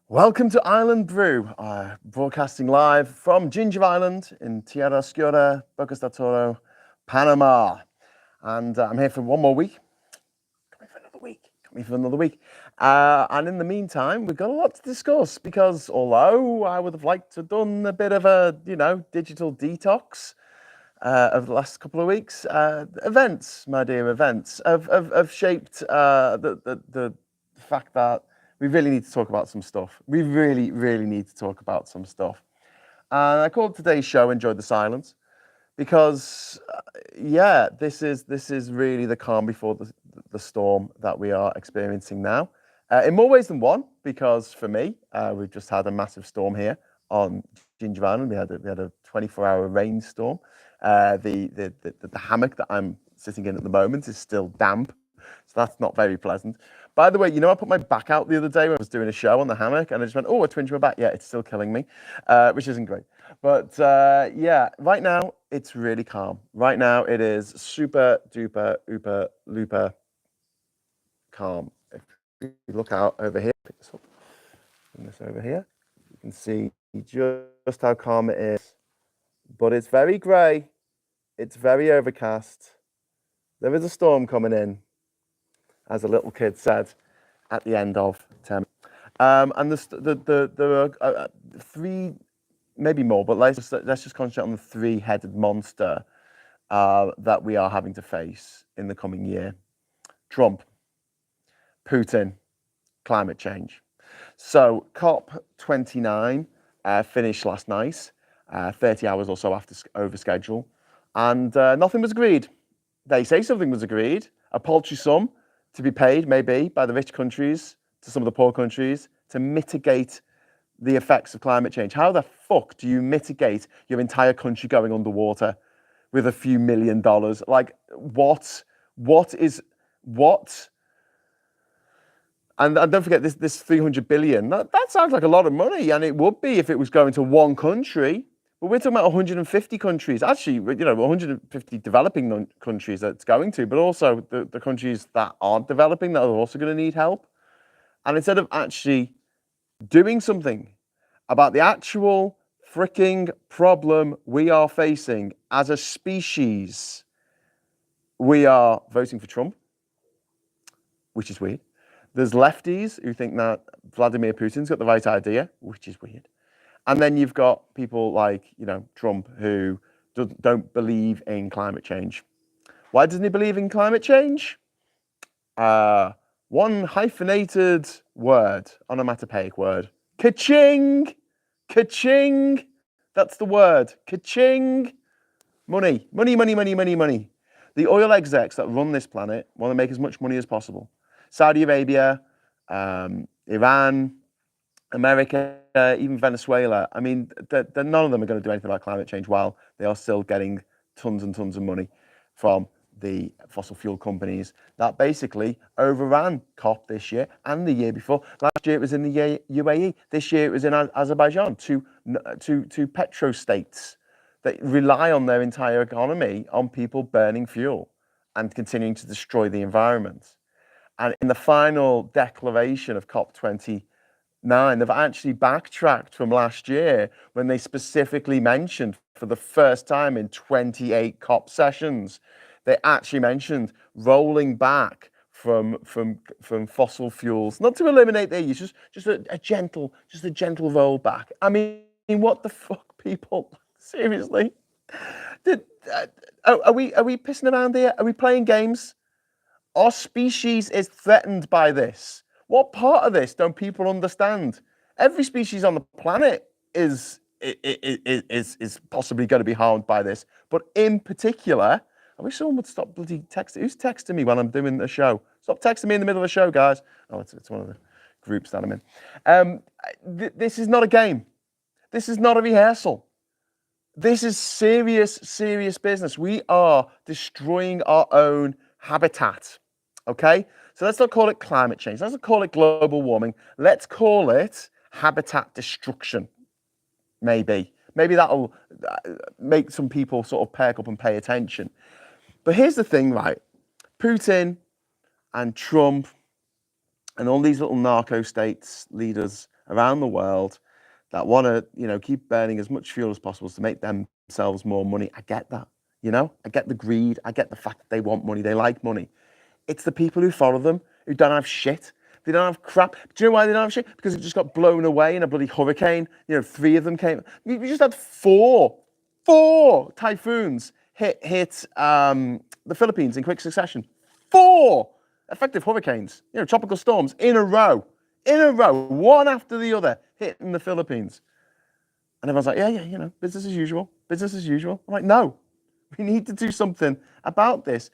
Welcome to Island Brew, broadcasting live from Ginger Island in Tierra Oscura, Bocas del Toro, Panama. And I'm here for one more week. Coming for another week. Coming for another week. And in the meantime, we've got a lot to discuss because although I would have liked to have done a bit of a, digital detox over the last couple of weeks, events, my dear, events, have shaped the fact that we really need to talk about some stuff. We really, really need to talk about some stuff. And I called today's show "Enjoy the Silence" because, this is really the calm before the storm that we are experiencing now. In more ways than one, because for me, we've just had a massive storm here on Ginger Island. We had a 24-hour rainstorm. The hammock that I'm sitting in at the moment is still damp, so that's not very pleasant. By the way, I put my back out the other day when I was doing a show on the hammock, and I just went, "Oh, a twinge in my back." Yeah, it's still killing me, which isn't great. But right now it's really calm. Right now it is super duper ooper looper calm. If you look out over here, pick this up, bring this over here, you can see just how calm it is. But it's very grey. It's very overcast. There is a storm coming in, as a little kid said at the end of term. And there are three, maybe more, but let's just concentrate on the three-headed monster that we are having to face in the coming year: Trump, Putin, climate change. So COP29 finished last night, 30 hours or so after over schedule, and nothing was agreed. They say something was agreed, a paltry sum to be paid maybe by the rich countries to some of the poor countries to mitigate the effects of climate change. How the fuck do you mitigate your entire country going underwater with a few $1 million? Like, what? And don't forget this 300 billion. That sounds like a lot of money, and it would be if it was going to one country. But we're talking about 150 countries. Actually, 150 developing countries that it's going to, but also the countries that aren't developing that are also going to need help. And instead of actually doing something about the actual freaking problem we are facing as a species, we are voting for Trump, which is weird. There's lefties who think that Vladimir Putin's got the right idea, which is weird. And then you've got people like, Trump, who don't believe in climate change. Why doesn't he believe in climate change? One hyphenated word, onomatopoeic word. Ka-ching! Ka-ching! That's the word. Ka-ching! Money. Money, money, money, money, money. The oil execs that run this planet want to make as much money as possible. Saudi Arabia, Iran, America, even Venezuela. I mean, none of them are going to do anything about climate change while they are still getting tons and tons of money from the fossil fuel companies that basically overran COP this year and the year before. Last year it was in the UAE. This year it was in Azerbaijan, two petrostates that rely on their entire economy on people burning fuel and continuing to destroy the environment. And in the final declaration of COP29, they've actually backtracked from last year when they specifically mentioned, for the first time in 28 COP sessions, they actually mentioned rolling back from fossil fuels, not to eliminate their use, just a gentle rollback. I mean, what the fuck, people? Seriously? Are we pissing around here? Are we playing games? Our species is threatened by this. What part of this don't people understand? Every species on the planet is possibly going to be harmed by this. But in particular, I wish someone would stop bloody texting. Who's texting me when I'm doing the show? Stop texting me in the middle of the show, guys. Oh, it's one of the groups that I'm in. This is not a game. This is not a rehearsal. This is serious, serious business. We are destroying our own habitat. Okay? So let's not call it climate change. Let's not call it global warming. Let's call it habitat destruction. Maybe that'll make some people sort of perk up and pay attention. But here's the thing, right? Putin and Trump and all these little narco states leaders around the world that want to, keep burning as much fuel as possible to make themselves more money. I get that, I get the greed. I get the fact that they want money. They like money. It's the people who follow them who don't have shit. They don't have crap. Do you know why they don't have shit? Because it just got blown away in a bloody hurricane. 3 of them came. We just had four typhoons hit the Philippines in quick succession. 4 effective hurricanes, tropical storms in a row, one after the other, hitting the Philippines. And everyone's like, yeah, business as usual. I'm like, no, we need to do something about this.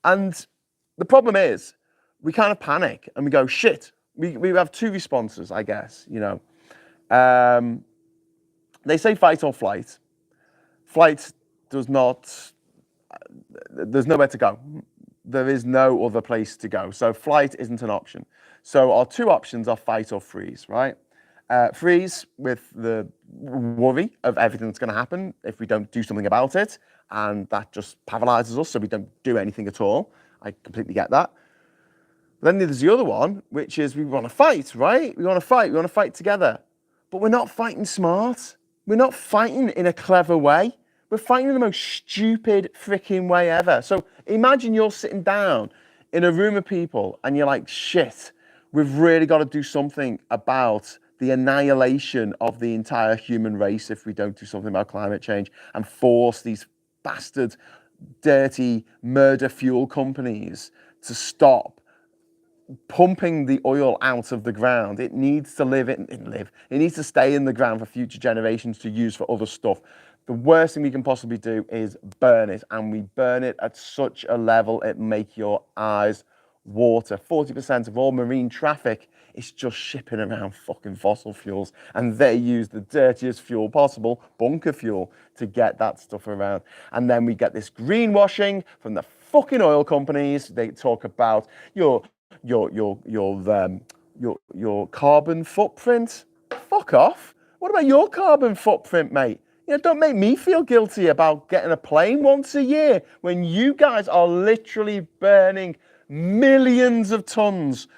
And the problem is, we kind of panic and we go, shit. We have 2 responses, I guess, They say fight or flight. Flight does not, there's nowhere to go. There is no other place to go. So flight isn't an option. So our 2 options are fight or freeze, right? Freeze with the worry of everything that's going to happen if we don't do something about it. And that just paralyzes us, so we don't do anything at all. I completely get that. Then there's the other one, which is we want to fight, right? We want to fight together. But we're not fighting smart. We're not fighting in a clever way. We're fighting in the most stupid freaking way ever. So imagine you're sitting down in a room of people and you're like, shit, we've really got to do something about the annihilation of the entire human race if we don't do something about climate change and force these bastard, dirty murder fuel companies to stop pumping the oil out of the ground. It needs to It needs to stay in the ground for future generations to use for other stuff. The worst thing we can possibly do is burn it, and we burn it at such a level it make your eyes water. 40% of all marine traffic is just shipping around fucking fossil fuels, and they use the dirtiest fuel possible, bunker fuel, to get that stuff around. And then we get this greenwashing from the fucking oil companies. They talk about your carbon footprint. Fuck off. What about your carbon footprint, mate? Don't make me feel guilty about getting a plane once a year when you guys are literally burning millions of tons,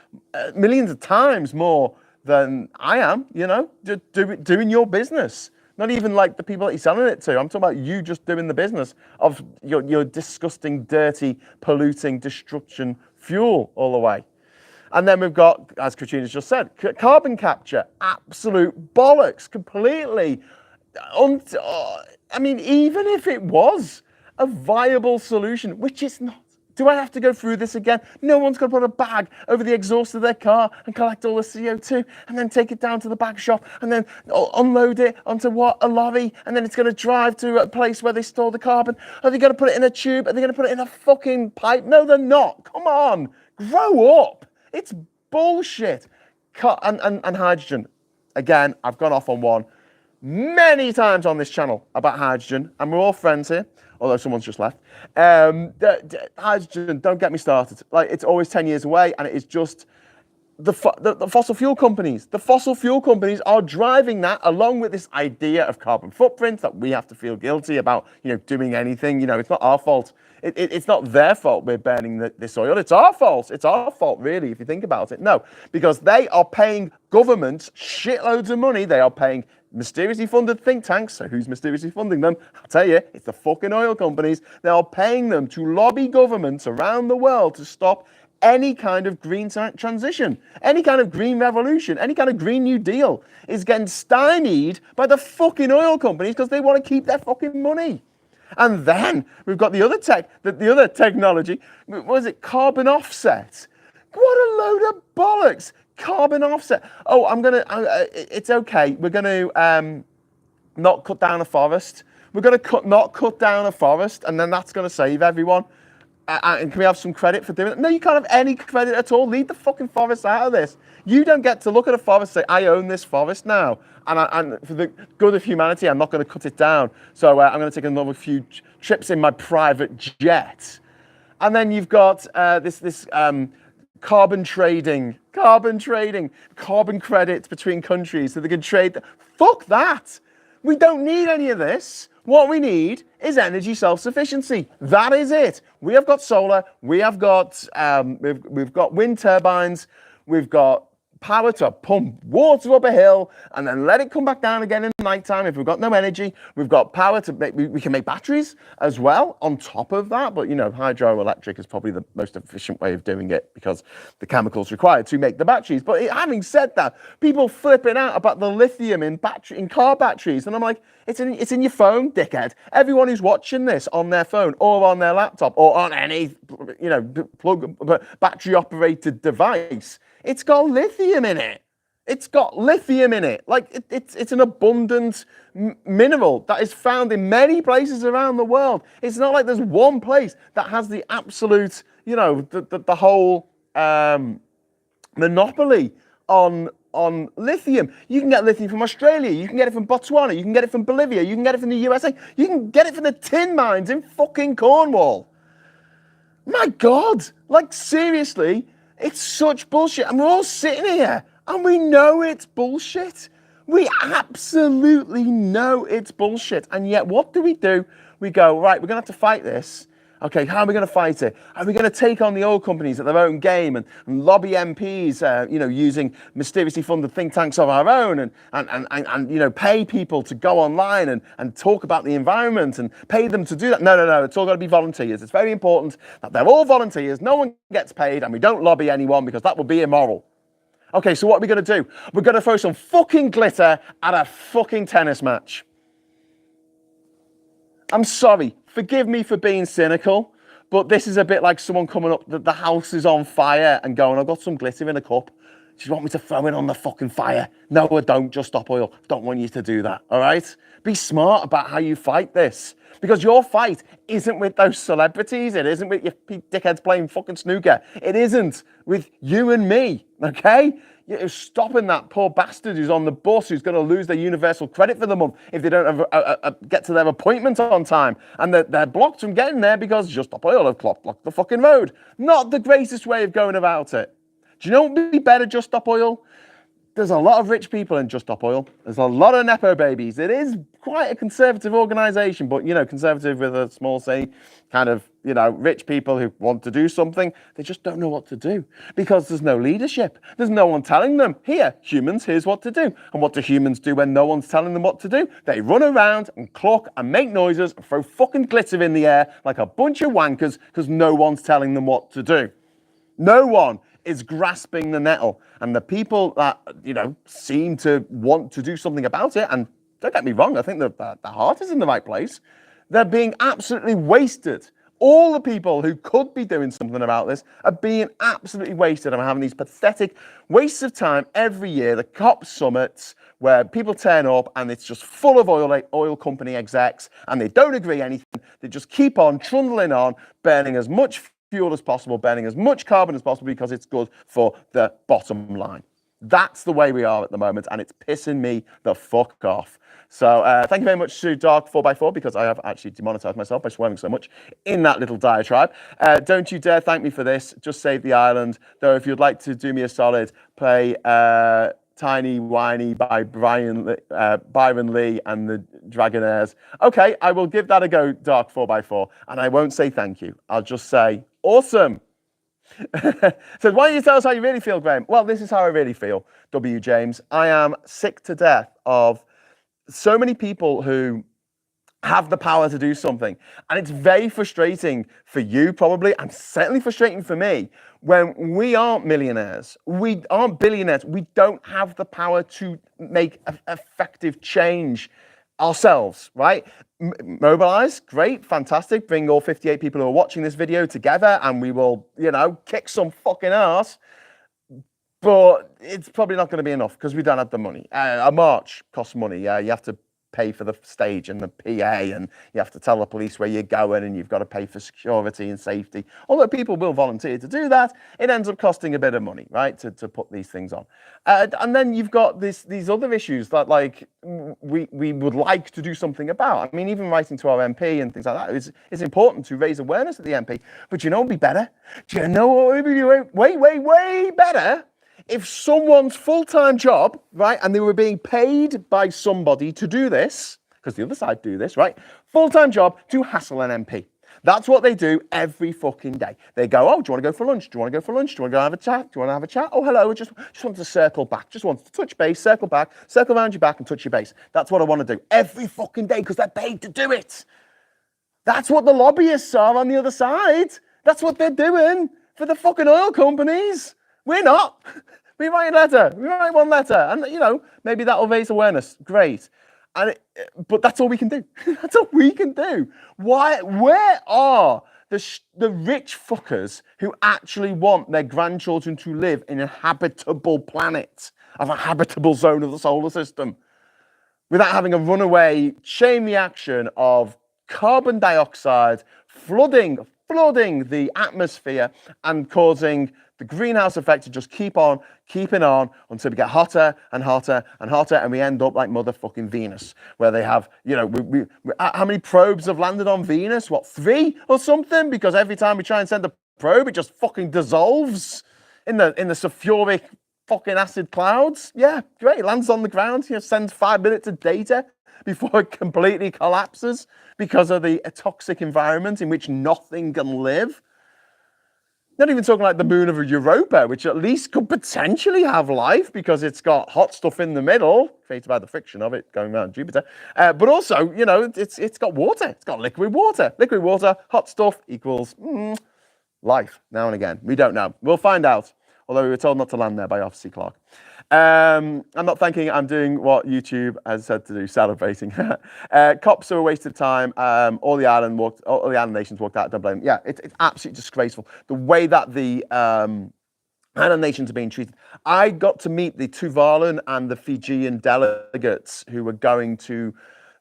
millions of times more than I am, doing your business. Not even like the people that you're selling it to. I'm talking about you just doing the business of your disgusting, dirty, polluting, destruction fuel all the way. And then we've got, as Katrina's just said, carbon capture. Absolute bollocks, completely. Even if it was a viable solution, which it's not. Do I have to go through this again? No one's going to put a bag over the exhaust of their car and collect all the CO2 and then take it down to the back shop and then unload it onto a lorry, and then it's going to drive to a place where they store the carbon. Are they going to put it in a tube? Are they going to put it in a fucking pipe? No, they're not. Come on. Grow up. It's bullshit. And hydrogen. Again, I've gone off on one many times on this channel about hydrogen, and we're all friends here, although someone's just left. Hydrogen, don't get me started. Like, it's always 10 years away, and it is just the fossil fuel companies. The fossil fuel companies are driving that, along with this idea of carbon footprint that we have to feel guilty about, doing anything. It's not our fault. It's not their fault we're burning this oil. It's our fault. It's our fault, really, if you think about it. No, because they are paying governments shitloads of money. They are paying mysteriously funded think tanks. So who's mysteriously funding them? I'll tell you, it's the fucking oil companies. They are paying them to lobby governments around the world to stop any kind of green transition, any kind of green revolution, any kind of Green New Deal is getting stymied by the fucking oil companies because they want to keep their fucking money. And then we've got the other technology. Was it carbon offset? What a load of bollocks! Carbon offset. Oh, it's okay. We're gonna not cut down a forest. We're gonna not cut down a forest, and then that's gonna save everyone. And can we have some credit for doing it? No, you can't have any credit at all. Leave the fucking forest out of this. You don't get to look at a forest and say, I own this forest now. And for the good of humanity, I'm not going to cut it down. So I'm going to take another few trips in my private jet. And then you've got this carbon credits between countries so they can trade. Fuck that. We don't need any of this. What we need is energy self-sufficiency. That is it. We have got solar. We have got we've got wind turbines. We've got power to pump water up a hill and then let it come back down again in the nighttime. If we've got no energy, we've got power to make, we can make batteries as well on top of that. But, you know, hydroelectric is probably the most efficient way of doing it because the chemicals required to make the batteries. But having said that, people flipping out about the lithium in car batteries. And I'm like, it's in your phone, dickhead. Everyone who's watching this on their phone or on their laptop or on any, you know, battery operated device, it's got lithium in it. It's got lithium in it. Like it's an abundant mineral that is found in many places around the world. It's not like there's one place that has the absolute, you know, the whole monopoly on lithium. You can get lithium from Australia. You can get it from Botswana. You can get it from Bolivia. You can get it from the USA. You can get it from the tin mines in fucking Cornwall. My God, like seriously. It's such bullshit. And we're all sitting here and we know it's bullshit. We absolutely know it's bullshit. And yet what do? We go, right, we're going to have to fight this. Okay, how are we going to fight it? Are we going to take on the oil companies at their own game and lobby MPs, you know, using mysteriously funded think tanks of our own and you know, pay people to go online and talk about the environment and pay them to do that? No, it's all got to be volunteers. It's very important that they're all volunteers, no one gets paid, and we don't lobby anyone because that would be immoral. Okay, so what are we going to do? We're going to throw some fucking glitter at a fucking tennis match. I'm sorry, forgive me for being cynical, but this is a bit like someone coming up, the house is on fire and going, I've got some glitter in a cup. Do you want me to throw it on the fucking fire? No, I don't, just stop oil. Don't want you to do that, all right? Be smart about how you fight this. Because your fight isn't with those celebrities. It isn't with your dickheads playing fucking snooker. It isn't with you and me, okay? You're stopping that poor bastard who's on the bus who's going to lose their universal credit for the month if they don't get to their appointment on time. And they're blocked from getting there because Just Stop Oil have blocked the fucking road. Not the greatest way of going about it. Do you know what would be better, Just Stop Oil? There's a lot of rich people in Just Stop Oil. There's a lot of Nepo babies. It is quite a conservative organisation, but, you know, conservative with a small c, kind of, you know, rich people who want to do something. They just don't know what to do because there's no leadership. There's no one telling them, here, humans, here's what to do. And what do humans do when no one's telling them what to do? They run around and cluck and make noises and throw fucking glitter in the air like a bunch of wankers because no one's telling them what to do. No one is grasping the nettle. And the people that, you know, seem to want to do something about it, and don't get me wrong, I think the heart is in the right place, they're being absolutely wasted. All the people who could be doing something about this are being absolutely wasted. I'm having these pathetic wastes of time every year, the COP summits, where people turn up and it's just full of oil company execs, and they don't agree anything. They just keep on trundling on, burning as much fuel as possible, burning as much carbon as possible because it's good for the bottom line. That's the way we are at the moment, and it's pissing me the fuck off. So thank you very much to Dark 4x4, because I have actually demonetized myself by swearing so much in that little diatribe. Don't you dare thank me for this. Just save the island. Though if you'd like to do me a solid, play Tiny Whiny by Byron Lee and the Dragonaires. Okay, I will give that a go, Dark 4x4, and I won't say thank you. I'll just say, awesome. So why don't you tell us how you really feel, Graham? Well, this is how I really feel, W. James. I am sick to death of so many people who have the power to do something. And it's very frustrating for you, probably, and certainly frustrating for me, when we aren't millionaires, we aren't billionaires, we don't have the power to make effective change ourselves, right? Mobilize, great, fantastic. Bring all 58 people who are watching this video together and we will, you know, kick some fucking ass. But it's probably not going to be enough because we don't have the money. A march costs money. You have to pay for the stage and the PA, and you have to tell the police where you're going, and you've got to pay for security and safety. Although people will volunteer to do that, it ends up costing a bit of money, right, to put these things on. And then you've got these other issues that, like, we would like to do something about. I mean, even writing to our MP and things like that is important to raise awareness at the MP. But you know what would be better? Do you know what would be way better? If someone's full-time job, right, and they were being paid by somebody to do this, because the other side do this, right, full-time job to hassle an MP. That's what they do every fucking day. They go, oh, do you want to go for lunch? Do you want to go for lunch? Do you want to go have a chat? Do you want to have a chat? Oh, hello, I just want to circle back. Just want to touch base, circle back, circle around your back and touch your base. That's what I want to do every fucking day because they're paid to do it. That's what the lobbyists are on the other side. That's what they're doing for the fucking oil companies. We're not. We write a letter. We write one letter. And, you know, maybe that'll raise awareness. Great. But that's all we can do. That's all we can do. Where are the rich fuckers who actually want their grandchildren to live in a habitable planet, of a habitable zone of the solar system, without having a runaway chain reaction of carbon dioxide flooding the atmosphere and causing the greenhouse effect to just keeping on until we get hotter and hotter and hotter, and we end up like motherfucking Venus, where they have, you know, how many probes have landed on Venus? What, 3 or something? Because every time we try and send a probe, it just fucking dissolves in the sulfuric fucking acid clouds. Yeah, great. It lands on the ground, you know, sends 5 minutes of data before it completely collapses because of the toxic environment in which nothing can live. Not even talking like the moon of Europa, which at least could potentially have life because it's got hot stuff in the middle, created by the friction of it going around Jupiter. But also, you know, it's got water. It's got liquid water. Liquid water, hot stuff equals life now and again. We don't know. We'll find out. Although we were told not to land there by Arthur C. Clarke. I'm not thinking I'm doing what YouTube has said to do, celebrating. Cops are a waste of time. All the island nations walked out. Don't blame them. Yeah, it's absolutely disgraceful. The way that the island nations are being treated. I got to meet the Tuvalu and the Fijian delegates who were going to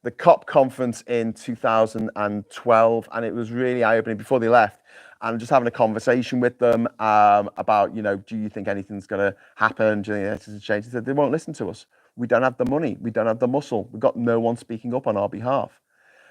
the COP conference in 2012, and it was really eye-opening before they left. And just having a conversation with them about, you know, do you think anything's going to happen? Do you think anything's change? They said they won't listen to us. We don't have the money. We don't have the muscle. We've got no one speaking up on our behalf,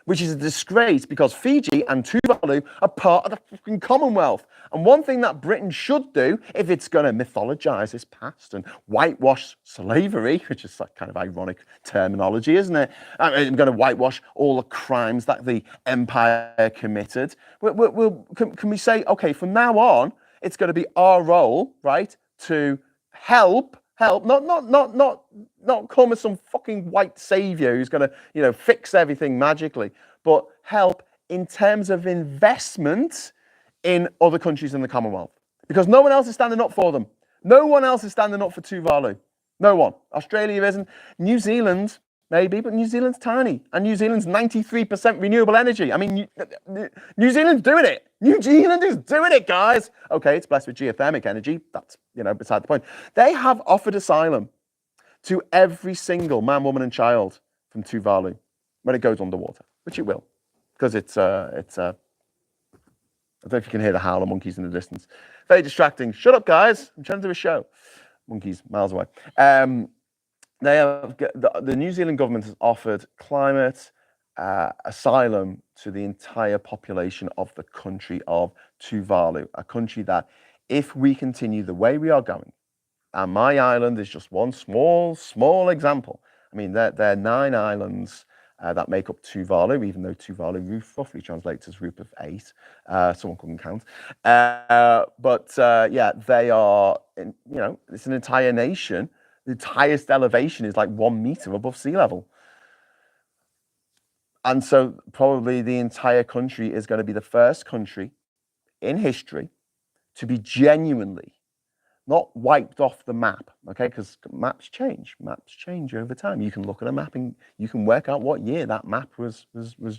which is a disgrace because Fiji and Tuvalu are part of the fucking Commonwealth. And one thing that Britain should do, if it's going to mythologize its past and whitewash slavery, which is like kind of ironic terminology, isn't it? I'm going to whitewash all the crimes that the empire committed. Can we say, okay, from now on, it's going to be our role, right, to help, not come as some fucking white savior who's going to, you know, fix everything magically, but help in terms of investment in other countries in the Commonwealth, because no one else is standing up for them. No one else is standing up for Tuvalu. No one. Australia isn't. New Zealand, maybe, but New Zealand's tiny, and New Zealand's 93% renewable energy. I mean, New Zealand's doing it. New Zealand is doing it, guys. Okay, it's blessed with geothermic energy. That's, you know, beside the point. They have offered asylum to every single man, woman, and child from Tuvalu when it goes underwater, which it will, because it's I don't know if you can hear the howler monkeys in the distance. Very distracting. Shut up, guys. I'm trying to do a show. Monkeys miles away. They have the New Zealand government has offered climate asylum to the entire population of the country of Tuvalu, a country that, if we continue the way we are going, and my island is just one small example. I mean, there are 9 islands that make up Tuvalu, even though Tuvalu roughly translates as group of 8. Someone couldn't count. Yeah, they are, you know, it's an entire nation. The highest elevation is like 1 meter above sea level. And so probably the entire country is going to be the first country in history to be genuinely not wiped off the map, okay? Because maps change over time. You can look at a map and you can work out what year that map was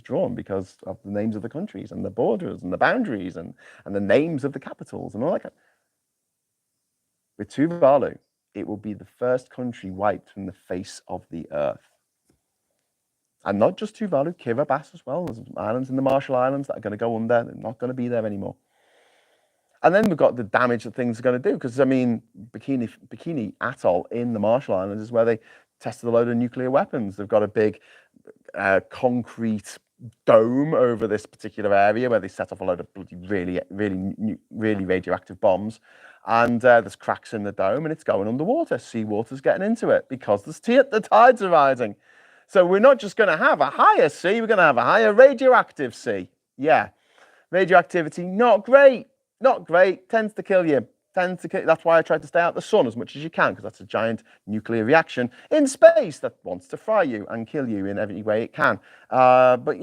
drawn because of the names of the countries and the borders and the boundaries and the names of the capitals and all that. With Tuvalu, it will be the first country wiped from the face of the earth. And not just Tuvalu, Kiribati as well. There's islands in the Marshall Islands that are going to go under. They're not going to be there anymore. And then we've got the damage that things are going to do. Because, I mean, Bikini Atoll in the Marshall Islands is where they tested a load of nuclear weapons. They've got a big concrete dome over this particular area where they set off a load of really radioactive bombs. And there's cracks in the dome and it's going underwater. Seawater's getting into it because the tides are rising. So we're not just going to have a higher sea, we're going to have a higher radioactive sea. Yeah. Radioactivity, not great. Not great. Tends to kill you. That's why I try to stay out of the sun as much as you can, because that's a giant nuclear reaction in space that wants to fry you and kill you in every way it can. But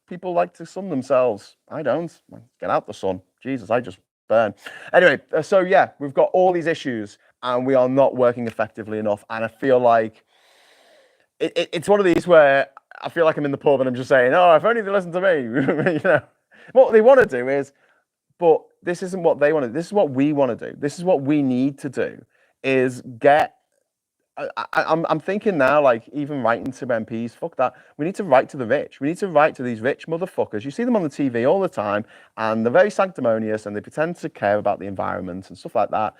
people like to sun themselves. I don't. Get out the sun. Jesus, I just burn. Anyway, so yeah, we've got all these issues and we are not working effectively enough. And I feel like it's one of these where I feel like I'm in the pub and I'm just saying, oh, if only they listen to me. What they want to do is, but this isn't what they want to do. This is what we want to do. This is what we need to do, is get... I'm thinking now, like, even writing to MPs, fuck that. We need to write to the rich. We need to write to these rich motherfuckers. You see them on the TV all the time, and they're very sanctimonious, and they pretend to care about the environment and stuff like that.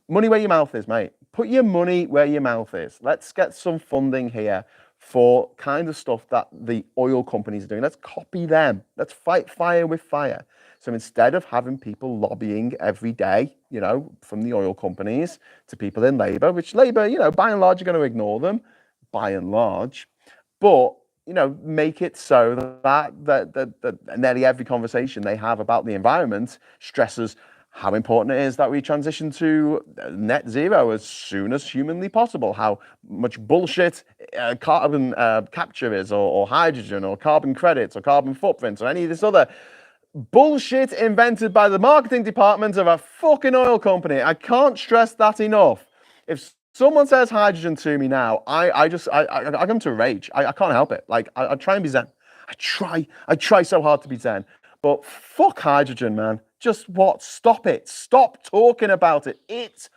Money where your mouth is, mate. Put your money where your mouth is. Let's get some funding here for kind of stuff that the oil companies are doing. Let's copy them. Let's fight fire with fire. So instead of having people lobbying every day, from the oil companies to people in Labour, which Labour, by and large, are going to ignore them, by and large, but, make it so that nearly every conversation they have about the environment stresses how important it is that we transition to net zero as soon as humanly possible, how much bullshit carbon capture is, or hydrogen, or carbon credits, or carbon footprints, or any of this other bullshit invented by the marketing department of a fucking oil company. I can't stress that enough. If someone says hydrogen to me now, I come to rage. I can't help it. Like, I try and be zen. I try so hard to be zen. But fuck hydrogen, man. Just what? Stop it. Stop talking about it. It's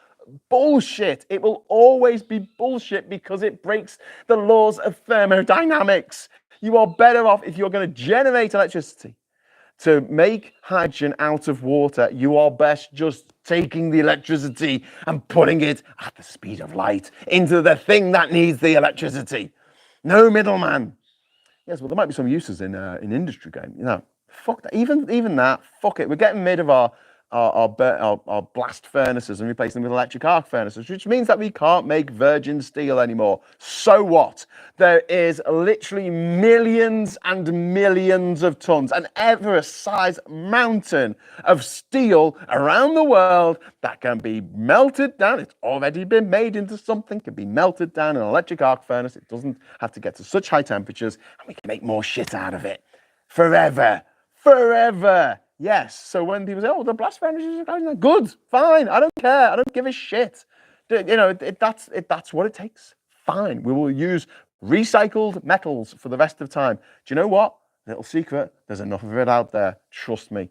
bullshit. It will always be bullshit because it breaks the laws of thermodynamics. You are better off, if you're going to generate electricity to make hydrogen out of water, you are best just taking the electricity and putting it at the speed of light into the thing that needs the electricity. No middleman. Yes, well, there might be some uses in industry game. Fuck that. Even that. Fuck it. We're getting rid of our blast furnaces and replacing them with electric arc furnaces, which means that we can't make virgin steel anymore. So what? There is literally millions and millions of tons, an Everest-sized mountain of steel around the world that can be melted down. It's already been made into something, can be melted down in an electric arc furnace. It doesn't have to get to such high temperatures, and we can make more shit out of it. Forever. Yes. So when people say, "Oh, the blast furnaces are good, fine. I don't care. I don't give a shit." That's what it takes. Fine. We will use recycled metals for the rest of the time. Do you know what? Little secret. There's enough of it out there. Trust me.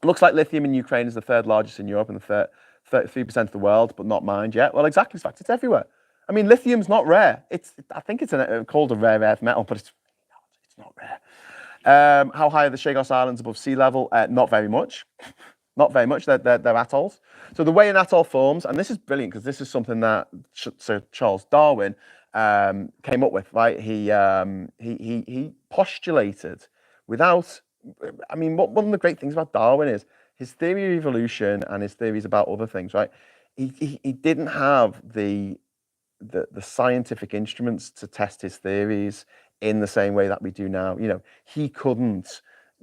Looks like lithium in Ukraine is the third largest in Europe and the 33% of the world, but not mined yet. Well, exactly. In fact, it's everywhere. I mean, lithium's not rare. I think it's called a rare earth metal, but it's not rare. How high are the Chagos Islands above sea level? Not very much. Not very much. They're atolls. So the way an atoll forms, and this is brilliant because this is something that Sir Charles Darwin came up with. Right? He postulated without. I mean, one of the great things about Darwin is his theory of evolution and his theories about other things. Right? He didn't have the scientific instruments to test his theories in the same way that we do now. He couldn't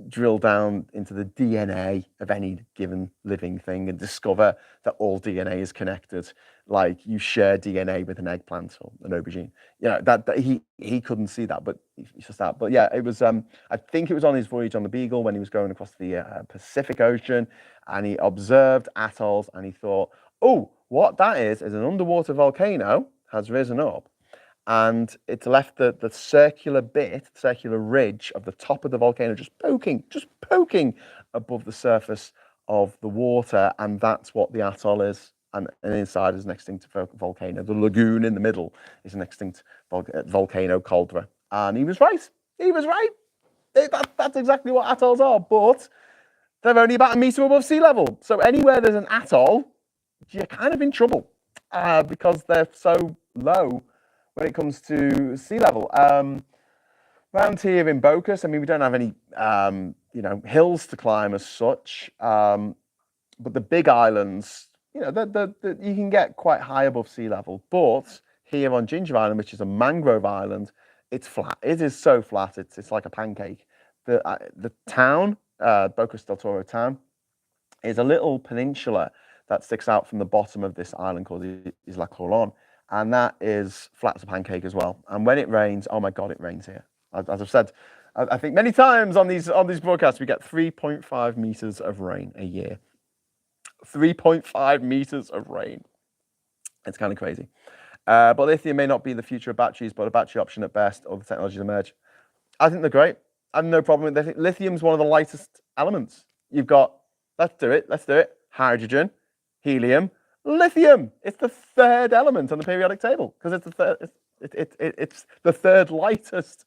drill down into the DNA of any given living thing and discover that all DNA is connected, like you share DNA with an eggplant or an aubergine. That he couldn't see that, but it's just that. But yeah, it was. I think it was on his voyage on the Beagle when he was going across the Pacific Ocean, and he observed atolls, and he thought, "Oh, what that is an underwater volcano has risen up." And it's left the circular ridge of the top of the volcano just poking above the surface of the water. And that's what the atoll is. And inside is an extinct volcano. The lagoon in the middle is an extinct volcano caldera. And he was right. That's exactly what atolls are. But they're only about 1 meter above sea level. So anywhere there's an atoll, you're kind of in trouble because they're so low when it comes to sea level. Round here in Bocas, I mean, we don't have any, hills to climb as such. But the big islands, you can get quite high above sea level. But here on Ginger Island, which is a mangrove island, it's flat. It is so flat. It's like a pancake. The town Bocas del Toro town, is a little peninsula that sticks out from the bottom of this island called Isla Colon, and that is flat as a pancake as well. And when it rains, oh my God, it rains here. As I've said, I think many times on these broadcasts, we get 3.5 meters of rain a year. 3.5 meters of rain. It's kind of crazy. But lithium may not be the future of batteries, but a battery option at best. Other technologies emerge. I think they're great. I have no problem with lithium. Lithium's one of the lightest elements. You've got, let's do it. Hydrogen, helium, lithium. It's the third element on the periodic table because it's the third. It's the third lightest,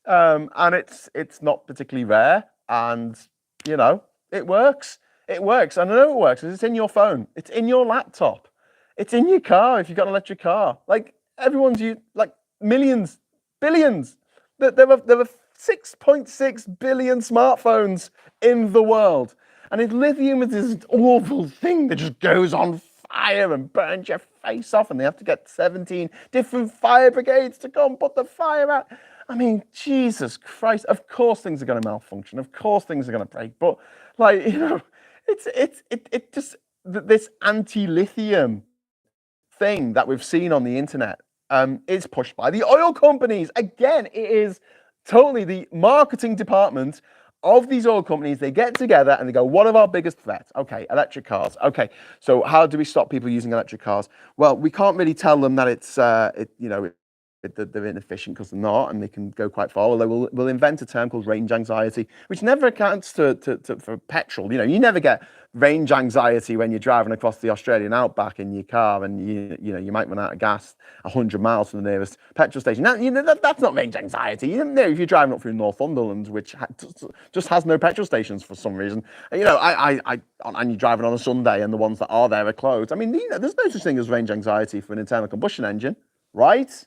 and it's not particularly rare. And you know, it works. It works. And I know it works because it's in your phone. It's in your laptop. It's in your car if you've got an electric car. Like everyone's used, like millions, billions. There were 6.6 billion smartphones in the world. And if lithium is this awful thing that just goes on fire and burns your face off, and they have to get 17 different fire brigades to come put the fire out. I mean, Jesus Christ, of course things are going to malfunction. Of course things are going to break. But like, you know, it just, this anti-lithium thing that we've seen on the internet is pushed by the oil companies. Again, it is totally the marketing department of these oil companies. They get together and they go, what are our biggest threats? Okay, electric cars. Okay, so how do we stop people using electric cars? Well, we can't really tell them that it's, they're inefficient because they're not, and they can go quite far. Although we'll invent a term called range anxiety, which never accounts for petrol. You know, you never get range anxiety when you're driving across the Australian outback in your car, and you might run out of gas 100 miles from the nearest petrol station. Now, that's not range anxiety. You know, if you're driving up through Northumberland, which just has no petrol stations for some reason, and you're driving on a Sunday, and the ones that are there are closed. I mean, there's no such thing as range anxiety for an internal combustion engine, right?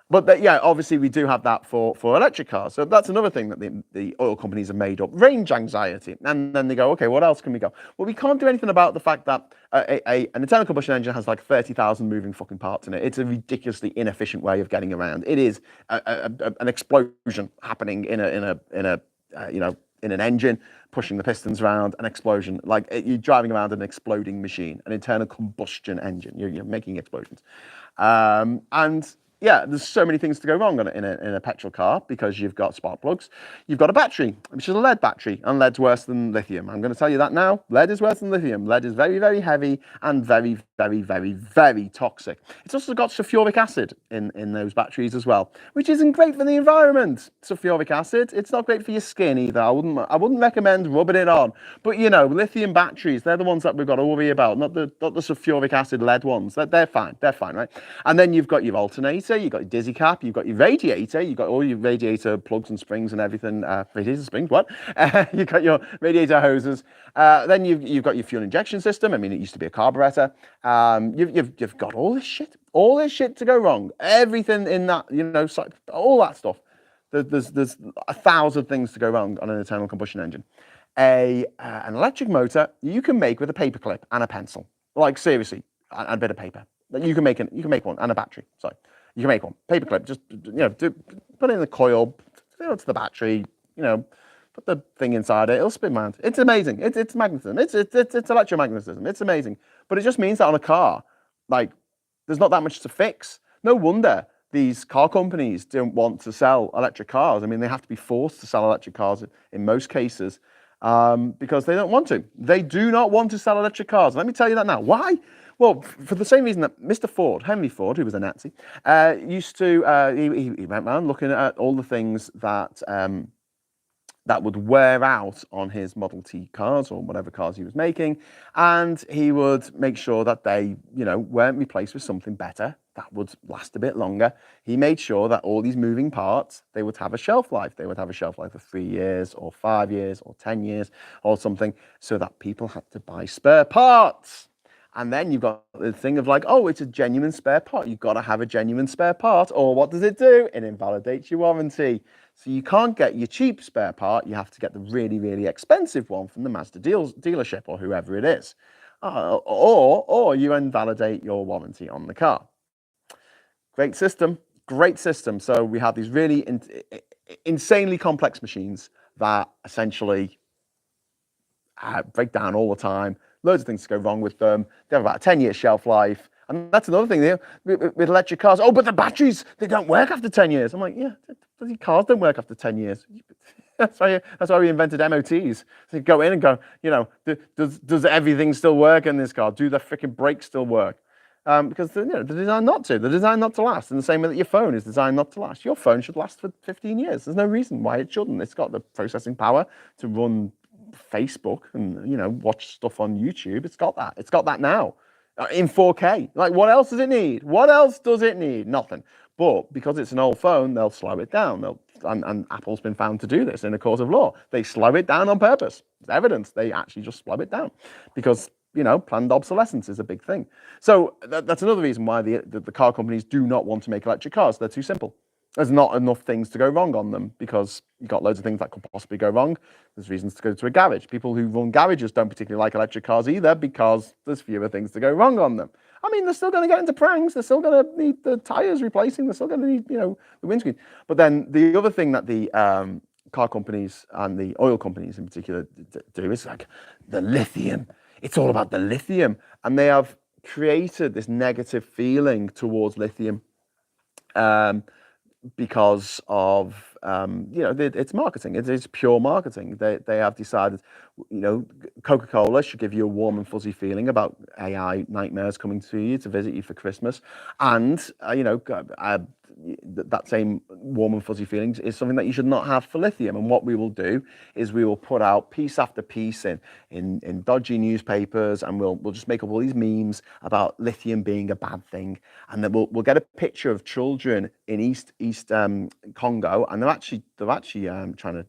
But yeah, obviously we do have that for electric cars. So that's another thing that the oil companies have made up, range anxiety. And then they go, okay, what else can we go? Well, we can't do anything about the fact that an internal combustion engine has like 30,000 moving fucking parts in it. It's a ridiculously inefficient way of getting around. It is an explosion happening in an engine, pushing the pistons around, an explosion. Like you're driving around an exploding machine, an internal combustion engine. You're making explosions. And yeah, there's so many things to go wrong in a petrol car because you've got spark plugs, you've got a battery, which is a lead battery, and lead's worse than lithium. I'm going to tell you that now. Lead is worse than lithium. Lead is very, very heavy and very, very, very, very toxic. It's also got sulfuric acid in those batteries as well, which isn't great for the environment. Sulfuric acid, it's not great for your skin either. I wouldn't recommend rubbing it on. But you know, lithium batteries, they're the ones that we've got to worry about, not the sulfuric acid lead ones. They're fine, right? And then you've got your alternator, you've got your dizzy cap, you've got your radiator, you've got all your radiator plugs and springs and everything. Radiator springs, what? You've got your radiator hoses. Then you've got your fuel injection system. I mean, it used to be a carburetor. You've got all this shit to go wrong. Everything in that, all that stuff. There's 1,000 things to go wrong on an internal combustion engine. An electric motor you can make with a paperclip and a pencil. Like seriously, and a bit of paper. You can make one, and a battery. Sorry, you can make one. Paperclip. Just put it in the coil. To the battery. Put the thing inside it. It'll spin round. It's amazing. It's magnetism. It's electromagnetism. It's amazing. But it just means that on a car, like, there's not that much to fix. No wonder these car companies don't want to sell electric cars. I mean, they have to be forced to sell electric cars in most cases because they don't want to. They do not want to sell electric cars. Let me tell you that now. Why? Well, for the same reason that Mr. Ford, Henry Ford, who was a Nazi, used to, he went around looking at all the things that would wear out on his Model T cars or whatever cars he was making. And he would make sure that they, weren't replaced with something better that would last a bit longer. He made sure that all these moving parts, they would have a shelf life. They would have a shelf life of 3 years or 5 years or 10 years or something, so that people had to buy spare parts. And then you've got the thing of like, oh, it's a genuine spare part. You've got to have a genuine spare part. Or what does it do? It invalidates your warranty. So you can't get your cheap spare part. You have to get the really, really expensive one from the Mazda dealership or whoever it is. Or you invalidate your warranty on the car. Great system. So we have these really insanely complex machines that essentially break down all the time. Loads of things go wrong with them. They have about a 10-year shelf life. And that's another thing with electric cars. Oh, but the batteries, they don't work after 10 years. I'm like, yeah, bloody cars don't work after 10 years. That's why we invented MOTs. So you go in and go, does everything still work in this car? Do the freaking brakes still work? Because they're designed not to. They're designed not to last. In the same way that your phone is designed not to last. Your phone should last for 15 years. There's no reason why it shouldn't. It's got the processing power to run Facebook and watch stuff on YouTube. It's got that now in 4K. Like, what else does it need? What else does it need? Nothing. But because it's an old phone, they'll slow it down. And Apple's been found to do this in a court of law. They slow it down on purpose. There's evidence. They actually just slow it down because planned obsolescence is a big thing. So that's another reason why the car companies do not want to make electric cars. They're too simple. There's not enough things to go wrong on them because you've got loads of things that could possibly go wrong. There's reasons to go to a garage. People who run garages don't particularly like electric cars either because there's fewer things to go wrong on them. I mean, they're still going to get into pranks. They're still going to need the tires replacing. They're still going to need, the windscreen. But then the other thing that the car companies and the oil companies in particular do is like the lithium. It's all about the lithium. And they have created this negative feeling towards lithium. Because of it's marketing. It's pure marketing. They have decided, Coca-Cola should give you a warm and fuzzy feeling about AI nightmares coming to you to visit you for Christmas, and that same warm and fuzzy feelings is something that you should not have for lithium. And what we will do is we will put out piece after piece in dodgy newspapers, and we'll just make up all these memes about lithium being a bad thing. And then we'll get a picture of children in East Congo, and they're actually trying to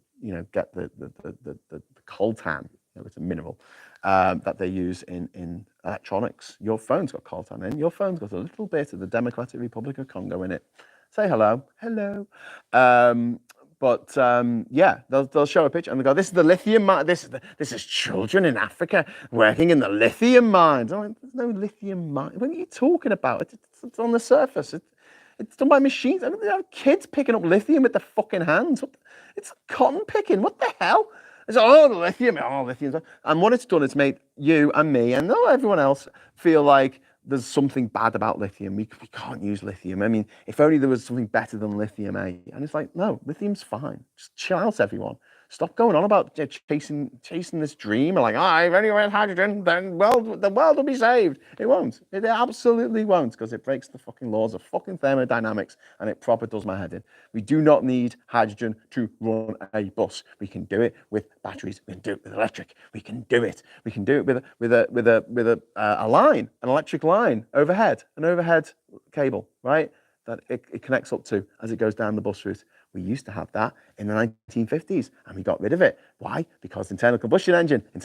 get the coltan. It's a mineral that they use in electronics. Your phone's got coltan in. Your phone's got a little bit of the Democratic Republic of Congo in it. Say hello. They'll show a picture and they go, "This is the lithium mine. This is children in Africa working in the lithium mines." I'm like, "There's no lithium mine. What are you talking about? It's on the surface. It's done by machines. I mean, they have kids picking up lithium with their fucking hands. It's cotton picking. What the hell?" It's the lithium. And what it's done is made you and me and everyone else feel like there's something bad about lithium. We can't use lithium. I mean, if only there was something better than lithium, eh? And it's like, no, lithium's fine. Just chill out, everyone. Stop going on about chasing this dream. Like, if anyone had hydrogen, then the world will be saved. It won't. It absolutely won't, because it breaks the fucking laws of fucking thermodynamics, and it proper does my head in. We do not need hydrogen to run a bus. We can do it with batteries. We can do it with electric. We can do it. We can do it with a line, an electric line overhead, an overhead cable, right? That it connects up to as it goes down the bus route. We used to have that in the 1950s, and we got rid of it. Why? Because internal combustion engine. It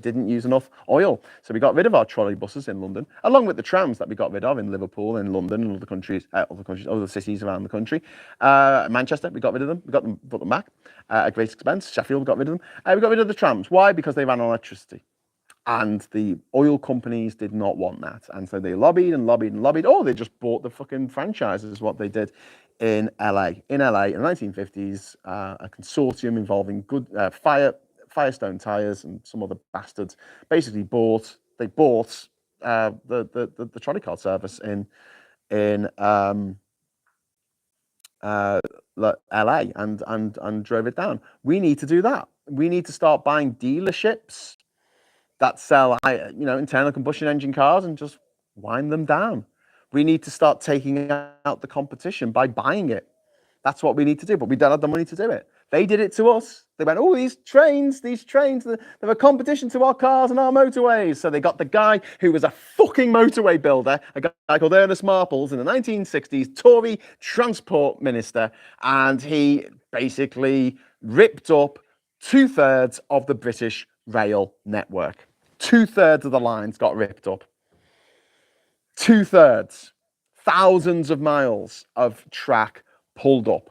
didn't use enough oil. So we got rid of our trolley buses in London, along with the trams that we got rid of in Liverpool, in London, and other cities around the country. Manchester, we got rid of them. We put them back at great expense. Sheffield, we got rid of them. We got rid of the trams. Why? Because they ran on electricity. And the oil companies did not want that. And so they lobbied. Oh, they just bought the fucking franchises, is what they did in LA. In LA, in the 1950s, a consortium involving Firestone tires and some other bastards basically bought the trolley car service in LA and drove it down. We need to do that. We need to start buying dealerships that sell, internal combustion engine cars and just wind them down. We need to start taking out the competition by buying it. That's what we need to do, but we don't have the money to do it. They did it to us. They went, these trains, they're a competition to our cars and our motorways. So they got the guy who was a fucking motorway builder, a guy called Ernest Marples in the 1960s, Tory transport minister, and he basically ripped up 2/3 of the British rail network. 2/3 of the lines got ripped up. 2/3. Thousands of miles of track pulled up.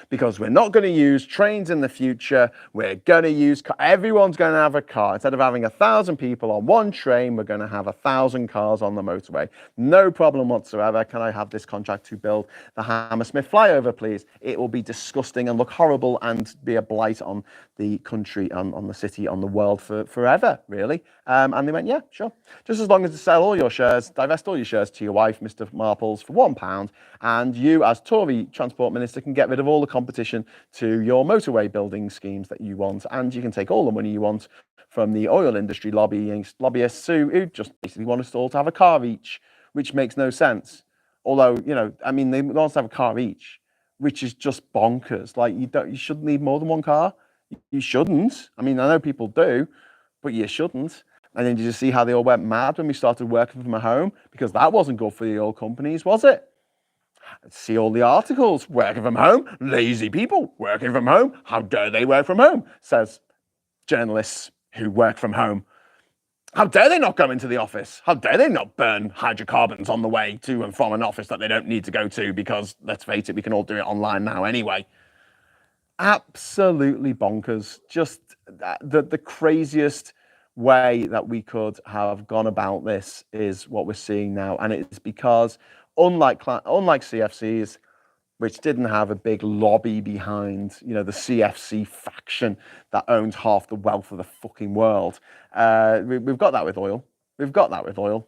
because we're not going to use trains in the future. We're going to use, everyone's going to have a car. Instead of having 1,000 people on one train, we're going to have 1,000 cars on the motorway. No problem whatsoever. Can I have this contract to build the Hammersmith flyover, please? It will be disgusting and look horrible and be a blight on the country, on the city, on the world forever, really. And they went, yeah, sure. Just as long as you sell all your shares, divest all your shares to your wife, Mr. Marples, for £1, and you, as Tory Transport Minister, can get rid of all the competition to your motorway building schemes that you want, and you can take all the money you want from the oil industry lobbyists who just basically want us all to have a car each, which makes no sense. Although, you know, I mean, they want us to have a car each, which is just bonkers. Like, you shouldn't need more than one car. You shouldn't. I mean, I know people do, but you shouldn't. And then you just see how they all went mad when we started working from home, because that wasn't good for the oil companies, was it? See all the articles, working from home, lazy people working from home. How dare they work from home, says journalists who work from home. How dare they not go into the office? How dare they not burn hydrocarbons on the way to and from an office that they don't need to go to, because, let's face it, we can all do it online now anyway. Absolutely bonkers. Just the craziest way that we could have gone about this is what we're seeing now. And it's because unlike CFCs, which didn't have a big lobby behind, you know, the CFC faction that owns half the wealth of the fucking world. We've got that with oil. We've got that with oil.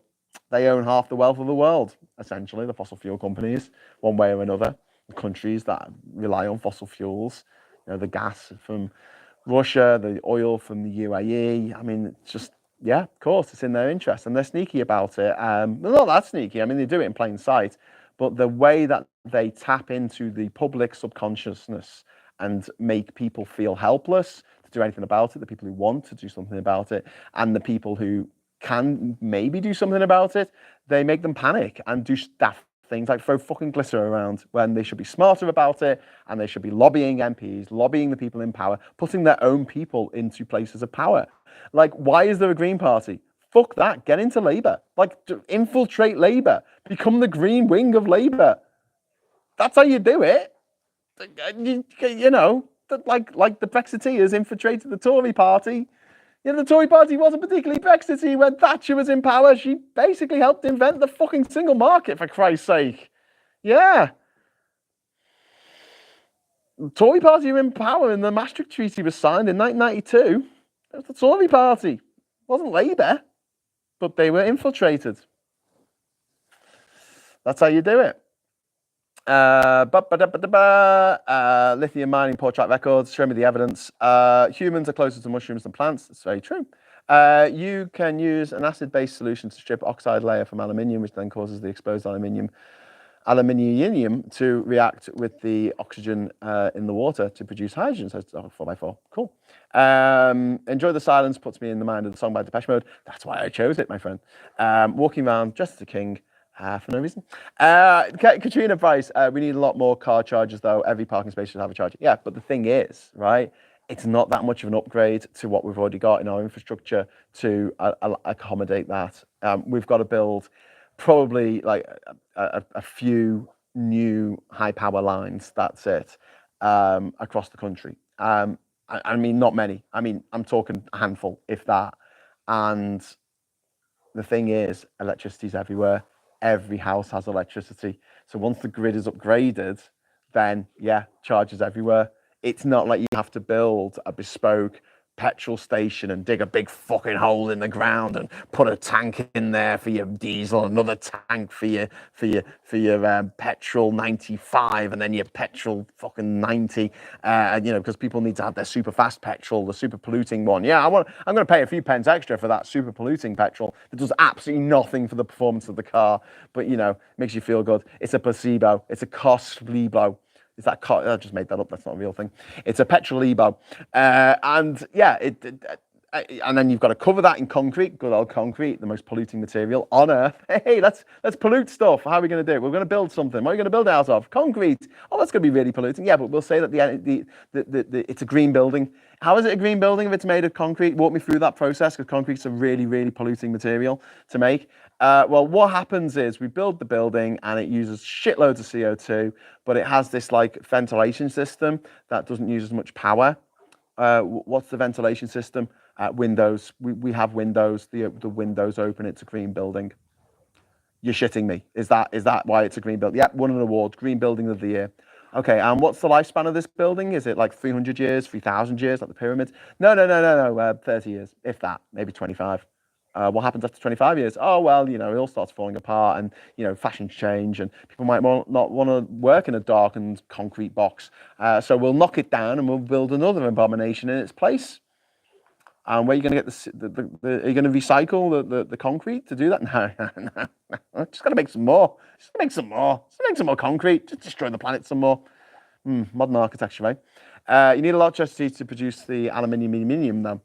They own half the wealth of the world, essentially, the fossil fuel companies, one way or another. The countries that rely on fossil fuels, you know, the gas from Russia, the oil from the UAE. I mean, it's just, yeah, of course, it's in their interest, and they're sneaky about it. They're not that sneaky. I mean, they do it in plain sight, but the way that they tap into the public subconsciousness and make people feel helpless to do anything about it, the people who want to do something about it, and the people who can maybe do something about it, they make them panic and do daft things like throw fucking glitter around when they should be smarter about it, and they should be lobbying MPs, lobbying the people in power, putting their own people into places of power. Like, why is there a Green Party? Fuck that. Get into Labour. Like, infiltrate Labour. Become the green wing of Labour. That's how you do it. You know, like the Brexiteers infiltrated the Tory party. You know, the Tory party wasn't particularly Brexity when Thatcher was in power. She basically helped invent the fucking single market, for Christ's sake. Yeah. The Tory party were in power and the Maastricht Treaty was signed in 1992. It was the Tory party. It wasn't Labour, but they were infiltrated. That's how you do it. Lithium mining, poor track records. Show me the evidence. Humans are closer to mushrooms than plants. It's very true. You can use an acid-based solution to strip oxide layer from aluminium, which then causes the exposed aluminium to react with the oxygen in the water to produce hydrogen. So it's 4x4. Cool. Enjoy the Silence puts me in the mind of the song by Depeche Mode. That's why I chose it, my friend. Walking around dressed as a king. For no reason. Katrina Price, we need a lot more car chargers, though. Every parking space should have a charger. Yeah, but the thing is, right, it's not that much of an upgrade to what we've already got in our infrastructure to accommodate that. We've got to build probably like a few new high power lines, that's it, across the country. I mean, not many. I mean, I'm talking a handful, if that. And the thing is, electricity's everywhere. Every house has electricity. So once the grid is upgraded, then yeah, chargers everywhere. It's not like you have to build a bespoke petrol station and dig a big fucking hole in the ground and put a tank in there for your diesel, another tank for your petrol 95, and then your petrol fucking 90. You know, because people need to have their super fast petrol, the super polluting one. Yeah, I'm going to pay a few pence extra for that super polluting petrol that does absolutely nothing for the performance of the car, but you know, makes you feel good. It's a placebo. It's a costly blow. Is that I just made that up? That's not a real thing. It's a petrolebo, and yeah, and then you've got to cover that in concrete, good old concrete, the most polluting material on earth. Hey, let's pollute stuff. How are we going to do it? We're going to build something. What are we going to build it out of? Concrete. Oh, that's going to be really polluting. Yeah, but we'll say that it's a green building. How is it a green building if it's made of concrete? Walk me through that process, because concrete's a really, really polluting material to make. Well, what happens is we build the building and it uses shitloads of CO2, but it has this like ventilation system that doesn't use as much power. What's the ventilation system? Windows. We have windows. The windows open. It's a green building. You're shitting me. Is that why it's a green building? Yep, won an award. Green Building of the Year. Okay, and what's the lifespan of this building? Is it like 300 years, 3,000 years, like the pyramids? No. 30 years, if that, maybe 25. What happens after 25 years? Oh, well, it all starts falling apart and, fashions change and people might not want to work in a darkened concrete box. So we'll knock it down and we'll build another abomination in its place. And where are you going to get are you going to recycle the concrete to do that? No. Just got to make some more. Just make some more concrete. Just destroy the planet some more. Modern architecture, right? You need a lot of electricity to produce the aluminium, though.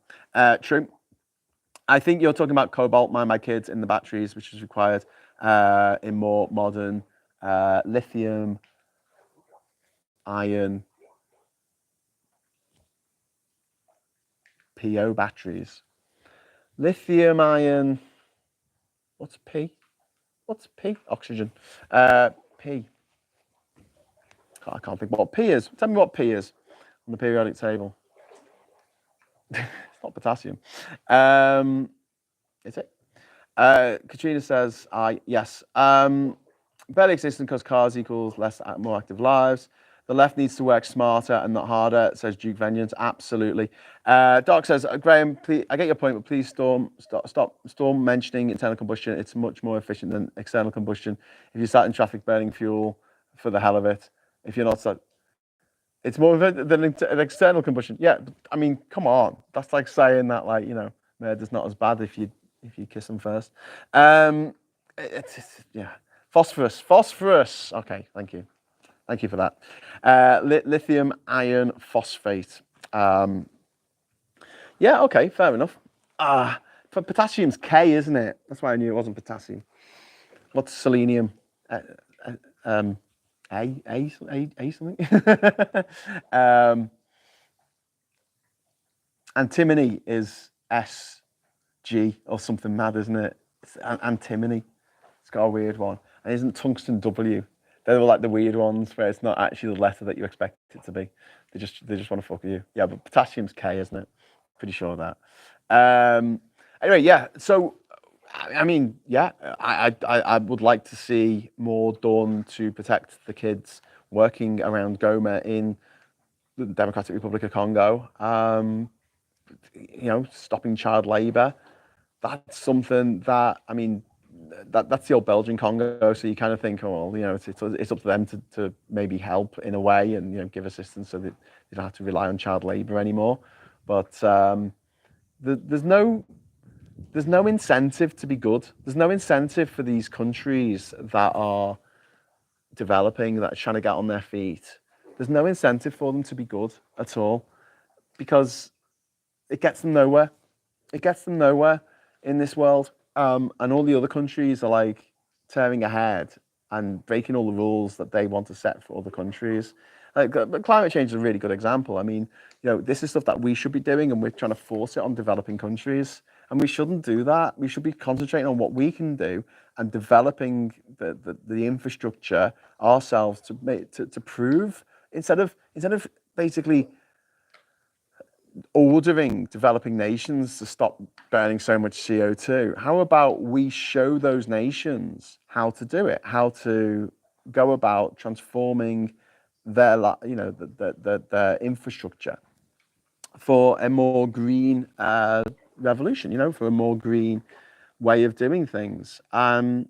True. I think you're talking about cobalt, my kids, in the batteries, which is required in more modern lithium, iron, PO batteries. Lithium, iron, what's P? What's P? Oxygen. P. I can't think what P is. Tell me what P is on the periodic table. It's not potassium. Is it? Katrina says, yes. Barely existing because cars equals more active lives. The left needs to work smarter and not harder, says Duke Vengeance. Absolutely. Doc says, Graham, please, I get your point, but please stop mentioning internal combustion. It's much more efficient than external combustion. If you sat in traffic burning fuel for the hell of it, if you're not sat, it's more efficient than an external combustion. Yeah, I mean, come on. That's like saying that, like, murder's not as bad if you kiss them first. Yeah. Phosphorus. Okay, thank you. Thank you for that. Lithium iron phosphate. Yeah, okay, fair enough. For potassium's K, isn't it? That's why I knew it wasn't potassium. What's selenium? A something? Antimony is SG or something mad, isn't it? Antimony. It's got a weird one. And isn't tungsten W? They're like the weird ones where it's not actually the letter that you expect it to be. They just want to fuck with you. Yeah, but potassium's K, isn't it? Pretty sure of that. Anyway, yeah. So, I mean, yeah, I would like to see more done to protect the kids working around Goma in the Democratic Republic of Congo. Stopping child labour. That's something that, I mean, that's the old Belgian Congo. So you kind of think, oh, well, it's up to them to maybe help in a way and, give assistance so that they don't have to rely on child labour anymore. But there's no incentive to be good. There's no incentive for these countries that are developing, that are trying to get on their feet. There's no incentive for them to be good at all because it gets them nowhere. It gets them nowhere in this world. And all the other countries are like tearing ahead and breaking all the rules that they want to set for other countries. But climate change is a really good example. I mean, this is stuff that we should be doing and we're trying to force it on developing countries. And we shouldn't do that. We should be concentrating on what we can do and developing the infrastructure ourselves to prove instead of basically ordering developing nations to stop burning so much CO2. How about we show those nations how to do it, how to go about transforming their infrastructure for a more green revolution, for a more green way of doing things, and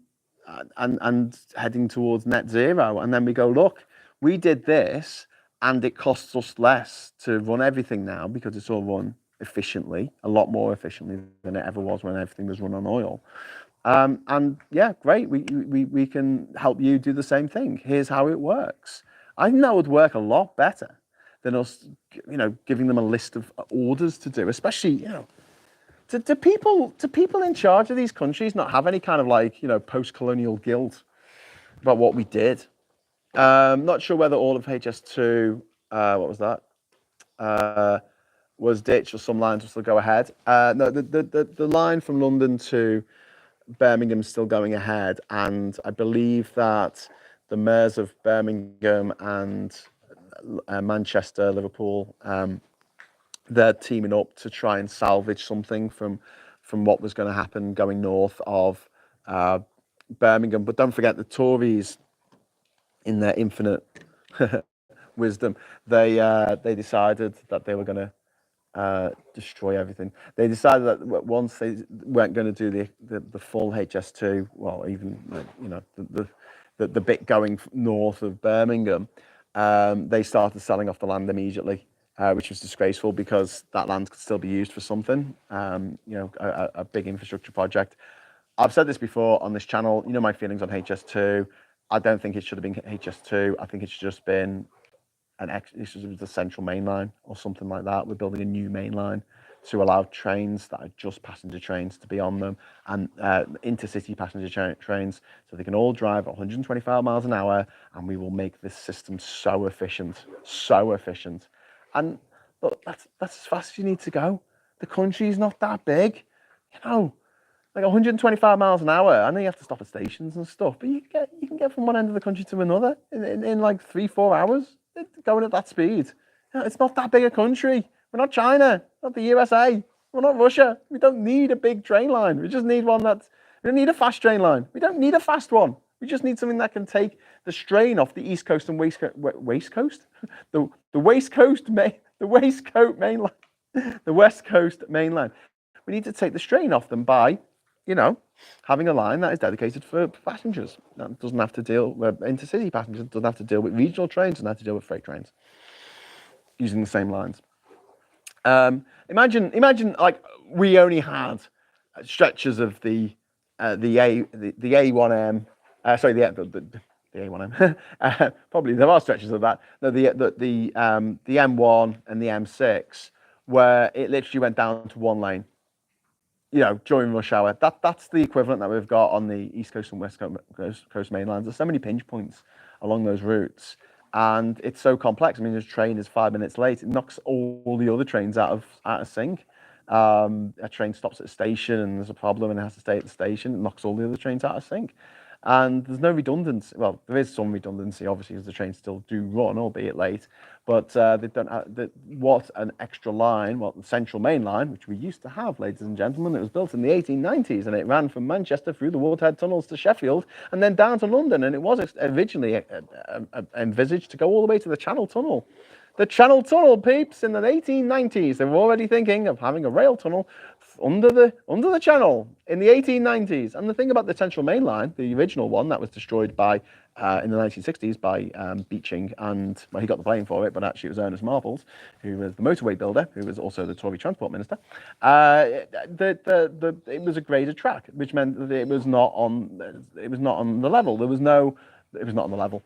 heading towards net zero. And then we go, look, we did this and it costs us less to run everything now because it's all run efficiently, a lot more efficiently than it ever was when everything was run on oil. And yeah, great, we can help you do the same thing. Here's how it works. I think that would work a lot better than us, giving them a list of orders to do, especially, do people in charge of these countries not have any kind of post-colonial guilt about what we did? Not sure whether all of HS2, what was that? Was ditched or some lines will still go ahead. No, the line from London to Birmingham's still going ahead, and I believe that the mayors of Birmingham and Manchester, Liverpool, they're teaming up to try and salvage something from what was going to happen going north of Birmingham. But don't forget the Tories, in their infinite wisdom, they decided that they were going to destroy everything. They decided that once they weren't going to do the full HS2, well, even the bit going north of Birmingham, they started selling off the land immediately, which was disgraceful because that land could still be used for something, a big infrastructure project. I've said this before on this channel, my feelings on HS2. I don't think it should have been HS2. I think it should just been this was the central main line or something like that. We're building a new main line to allow trains that are just passenger trains to be on them, and intercity passenger trains, so they can all drive at 125 miles an hour, and we will make this system so efficient. And look, that's as fast as you need to go. The country's not that big, like 125 miles an hour. I know you have to stop at stations and stuff, but you can get from one end of the country to another in like 3-4 hours going at that speed. It's not that big a country. We're not China, not the USA. We're not Russia. We don't need a big train line. We just need one we don't need a fast train line. We don't need a fast one. We just need something that can take the strain off the East Coast and West Coast, the West Coast main line, the West Coast main line. We need to take the strain off them by, having a line that is dedicated for passengers. That doesn't have to deal with intercity passengers, doesn't have to deal with regional trains, doesn't have to deal with freight trains, using the same lines. Imagine like we only had stretches of the A1M, sorry, the A1M. Probably there are stretches of that. No, the M1 and the M6, where it literally went down to one lane, during rush hour. That's the equivalent that we've got on the East Coast and West Coast main lines. There's so many pinch points along those routes, and it's so complex. I mean, this train is 5 minutes late, it knocks all the other trains out of sync. A train stops at a station and there's a problem and it has to stay at the station, it knocks all the other trains out of sync. And there's no redundancy. Well, there is some redundancy, obviously, as the trains still do run, albeit late. But they don't have, what an extra line, the central main line, which we used to have, ladies and gentlemen. It was built in the 1890s, and it ran from Manchester through the Waterhead tunnels to Sheffield, and then down to London. And it was originally envisaged to go all the way to the Channel Tunnel. The Channel Tunnel, peeps, in the 1890s. They were already thinking of having a rail tunnel under the Channel in the 1890s. And the thing about the Central Main Line, the original one that was destroyed by in the 1960s by Beeching, and he got the blame for it, but actually it was Ernest Marbles, who was the motorway builder, who was also the Tory Transport Minister. It was a graded track, which meant that it was not on the level. It was not on the level.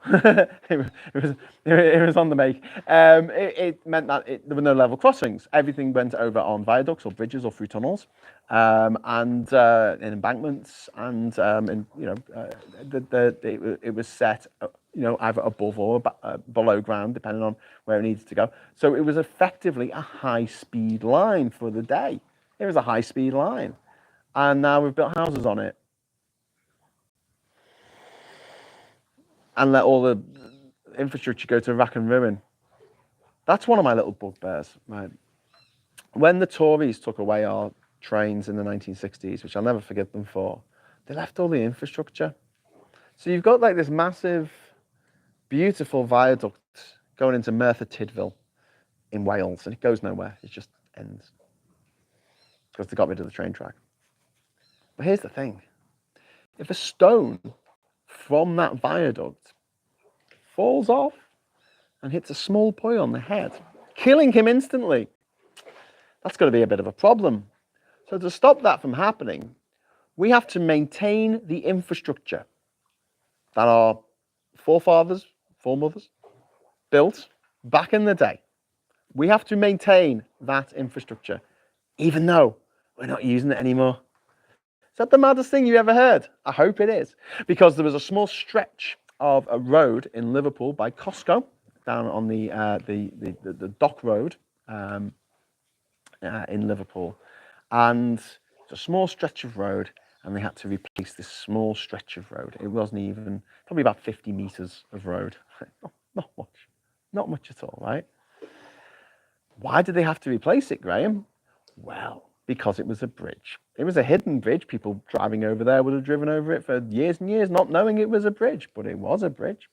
it was on the make. It meant that there were no level crossings. Everything went over on viaducts or bridges or through tunnels, and in embankments, and it was set, either above or below ground, depending on where it needed to go. So it was effectively a high-speed line for the day. It was a high-speed line, and now we've built houses on it, and let all the infrastructure go to rack and ruin. That's one of my little bugbears, right? When the Tories took away our trains in the 1960s, which I'll never forgive them for, they left all the infrastructure. So you've got like this massive, beautiful viaduct going into Merthyr Tydfil in Wales, and it goes nowhere. It just ends because they got rid of the train track. But here's the thing. If a stone from that viaduct falls off and hits a small boy on the head, killing him instantly, that's going to be a bit of a problem. So to stop that from happening, we have to maintain the infrastructure that our foremothers built back in the day. We have to maintain that infrastructure, even though we're not using it anymore. Is that the maddest thing you ever heard? I hope it is, because there was a small stretch of a road in Liverpool by Costco, down on the Dock Road in Liverpool, and it's a small stretch of road, and they had to replace this small stretch of road. It wasn't even, probably about 50 meters of road. Not much, not much at all, right? Why did they have to replace it, Graham? Well, because it was a bridge. It was a hidden bridge. People driving over there would have driven over it for years and years, not knowing it was a bridge, but it was a bridge.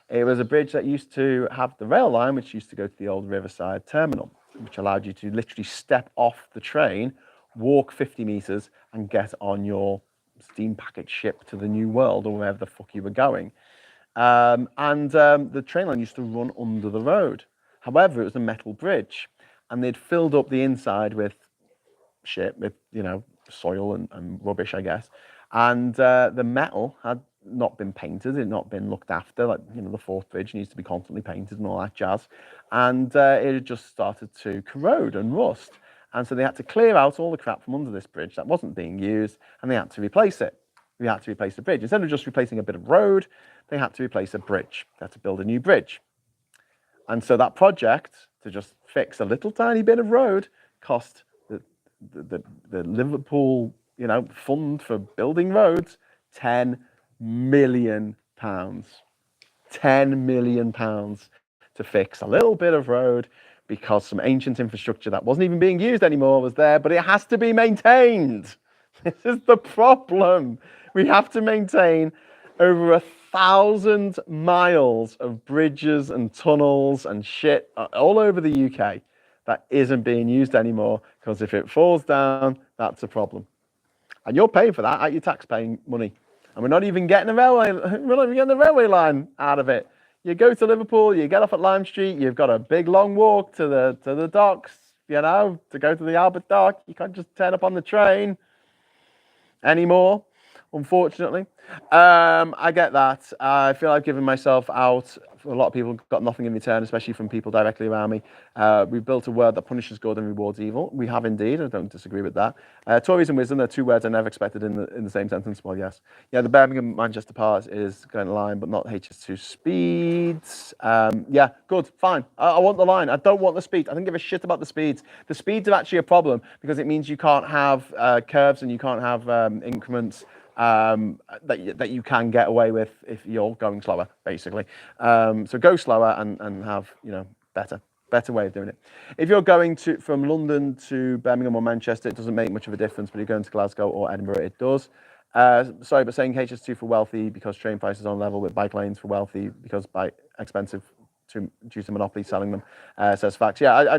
It was a bridge that used to have the rail line, which used to go to the old Riverside terminal, which allowed you to literally step off the train, walk 50 meters, and get on your steam packet ship to the new world or wherever the fuck you were going. The train line used to run under the road. However, it was a metal bridge, and they'd filled up the inside with shit, with soil and rubbish, I guess. And the metal had not been painted, it had not been looked after. Like the Forth Bridge needs to be constantly painted and all that jazz. And it had just started to corrode and rust. And so they had to clear out all the crap from under this bridge that wasn't being used, and they had to replace it. We had to replace the bridge. Instead of just replacing a bit of road, they had to replace a bridge. They had to build a new bridge. And so that project, to just fix a little tiny bit of road, cost the Liverpool, fund for building roads, £10 million. £10 million to fix a little bit of road because some ancient infrastructure that wasn't even being used anymore was there, but it has to be maintained. This is the problem. We have to maintain over 1,000 miles of bridges and tunnels and shit all over the UK that isn't being used anymore, because if it falls down, that's a problem. And you're paying for that out your tax-paying money. And we're not even getting a railway line out of it. You go to Liverpool, you get off at Lime Street, you've got a big long walk to the docks, to go to the Albert Dock. You can't just turn up on the train anymore, unfortunately. I get that. I feel I've given myself out. A lot of people got nothing in return, especially from people directly around me. We've built a word that punishes good and rewards evil. We have indeed. I don't disagree with that. Tories and wisdom are two words I never expected in the same sentence. Well, yes. Yeah, the Birmingham-Manchester part is going to line, but not HS2 speeds. Yeah, good, fine. I want the line. I don't want the speed. I don't give a shit about the speeds. The speeds are actually a problem because it means you can't have curves and you can't have increments that you can get away with if you're going slower, basically. So go slower and have better way of doing it. If you're going from London to Birmingham or Manchester, it doesn't make much of a difference, but if you're going to Glasgow or Edinburgh, it does. Sorry, but saying HS2 for wealthy because train prices on level with bike lanes for wealthy because expensive due to monopoly selling them, says facts. Yeah, I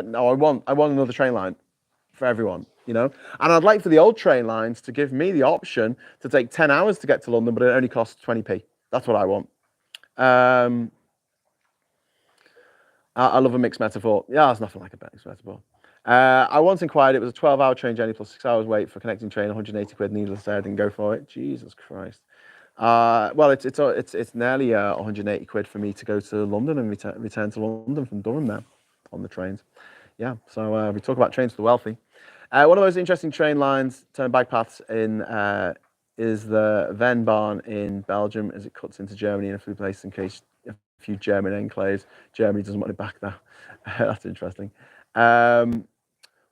want another train line for everyone, and I'd like for the old train lines to give me the option to take 10 hours to get to London, but it only costs 20p. That's what I want. I love a mixed metaphor. Yeah, there's nothing like a mixed metaphor. I once inquired, it was a 12-hour train journey plus 6 hours wait for connecting train, 180 quid, needless to say, I didn't go for it. Jesus Christ. Well, it's nearly 180 quid for me to go to London and return to London from Durham now on the trains. Yeah, so we talk about trains for the wealthy. One of the most interesting train lines, turn bike paths in, is the Vennbahn in Belgium as it cuts into Germany in a few places in case a few German enclaves. Germany doesn't want it back now. That's interesting. When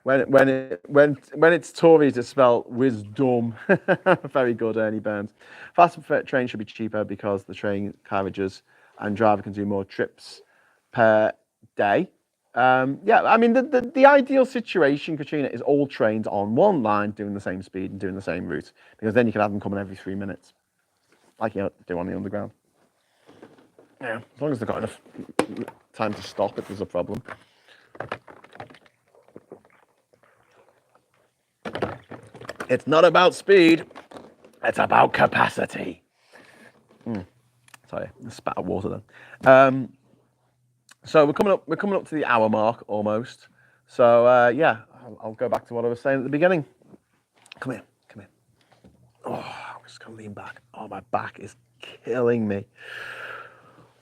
it's Tories, it's spelled wisdom. Very good, Ernie Burns. Fast train should be cheaper because the train carriages and driver can do more trips per day. Yeah, I mean, the ideal situation, Katrina, is all trains on one line doing the same speed and doing the same route, because then you can have them coming every 3 minutes, like you do on the underground. Yeah, as long as they've got enough time to stop if there's a problem. It's not about speed, it's about capacity. Sorry, I spat out water then. So we're coming up to the hour mark almost. So yeah, I'll go back to what I was saying at the beginning. Come here. Oh, I'm just gonna lean back. Oh, my back is killing me.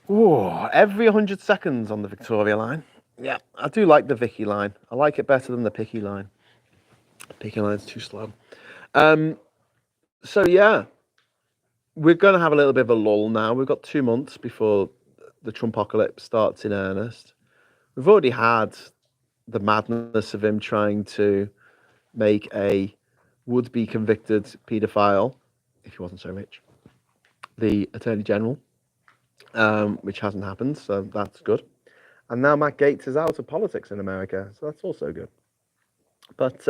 Oh, every 100 seconds on the Victoria line. Yeah, I do like the Vicky line. I like it better than the Picky line. The Picky line's too slow. So yeah, we're gonna have a little bit of a lull now. We've got 2 months before the Trumpocalypse starts in earnest. We've already had the madness of him trying to make a would-be convicted paedophile, if he wasn't so rich, the Attorney General, which hasn't happened, so that's good. And now Matt Gaetz is out of politics in America, so that's also good. But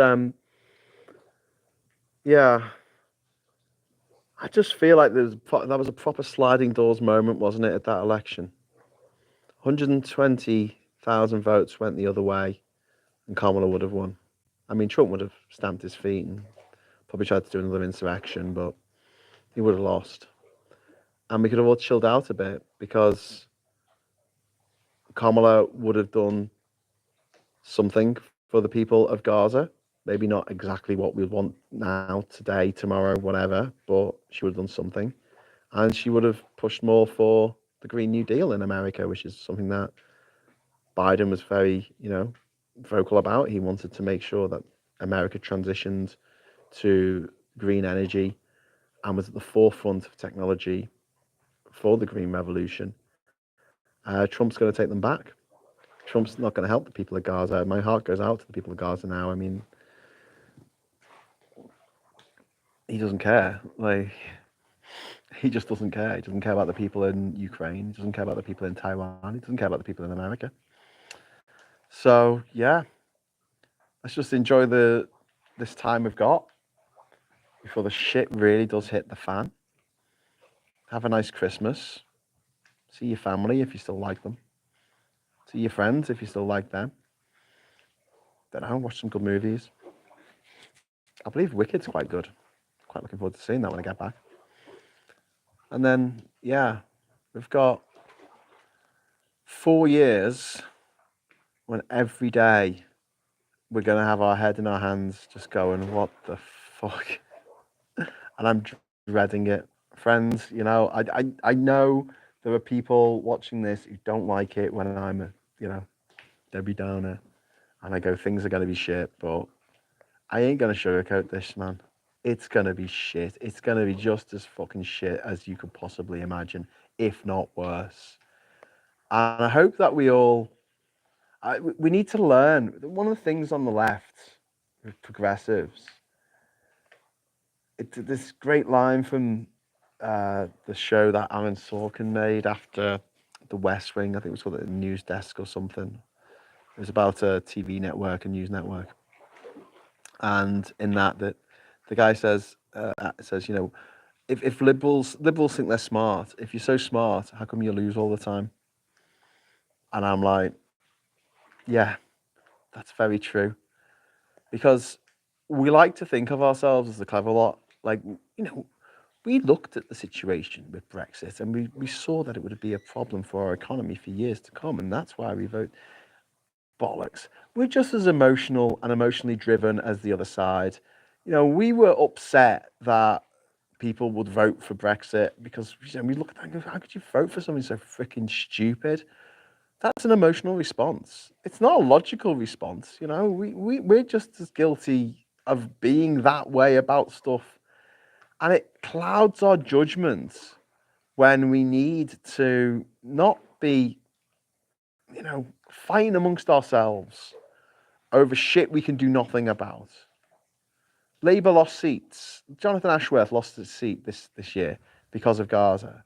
yeah, I just feel like that was a proper sliding doors moment, wasn't it, at that election? 120,000 votes went the other way, and Kamala would have won. I mean, Trump would have stamped his feet and probably tried to do another insurrection, but he would have lost. And we could have all chilled out a bit because Kamala would have done something for the people of Gaza. Maybe not exactly what we want now, today, tomorrow, whatever, but she would have done something. And she would have pushed more for the Green New Deal in America, which is something that Biden was very, vocal about. He wanted to make sure that America transitioned to green energy and was at the forefront of technology for the green revolution. Trump's going to take them back. Trump's not going to help the people of Gaza. My heart goes out to the people of Gaza now. I mean, he doesn't care. Like, he just doesn't care. He doesn't care about the people in Ukraine. He doesn't care about the people in Taiwan. He doesn't care about the people in America. So yeah, let's just enjoy this time we've got before the shit really does hit the fan. Have a nice Christmas. See your family if you still like them. See your friends if you still like them. Don't know, watch some good movies. I believe Wicked's quite good. Quite looking forward to seeing that when I get back. And then, yeah, we've got 4 years when every day we're going to have our head in our hands just going, what the fuck? And I'm dreading it. Friends, I know there are people watching this who don't like it when I'm a, Debbie Downer. And I go, things are going to be shit, but I ain't going to sugarcoat this, man. It's going to be shit. It's going to be just as fucking shit as you could possibly imagine, if not worse. And I hope that we need to learn. One of the things on the left, with progressives, this great line from the show that Aaron Sorkin made after The West Wing. I think it was called The News Desk or something. It was about a TV network, a news network. And in that the guy says, if liberals think they're smart, if you're so smart, how come you lose all the time? And I'm like, yeah, that's very true. Because we like to think of ourselves as the clever lot. Like, we looked at the situation with Brexit and we saw that it would be a problem for our economy for years to come. And that's why we vote. Bollocks. We're just as emotional and emotionally driven as the other side. We were upset that people would vote for Brexit because we look at that and go, how could you vote for something so freaking stupid? That's an emotional response. It's not a logical response. We're just as guilty of being that way about stuff. And it clouds our judgment when we need to not be, fighting amongst ourselves over shit we can do nothing about. Labour lost seats. Jonathan Ashworth lost his seat this year because of Gaza.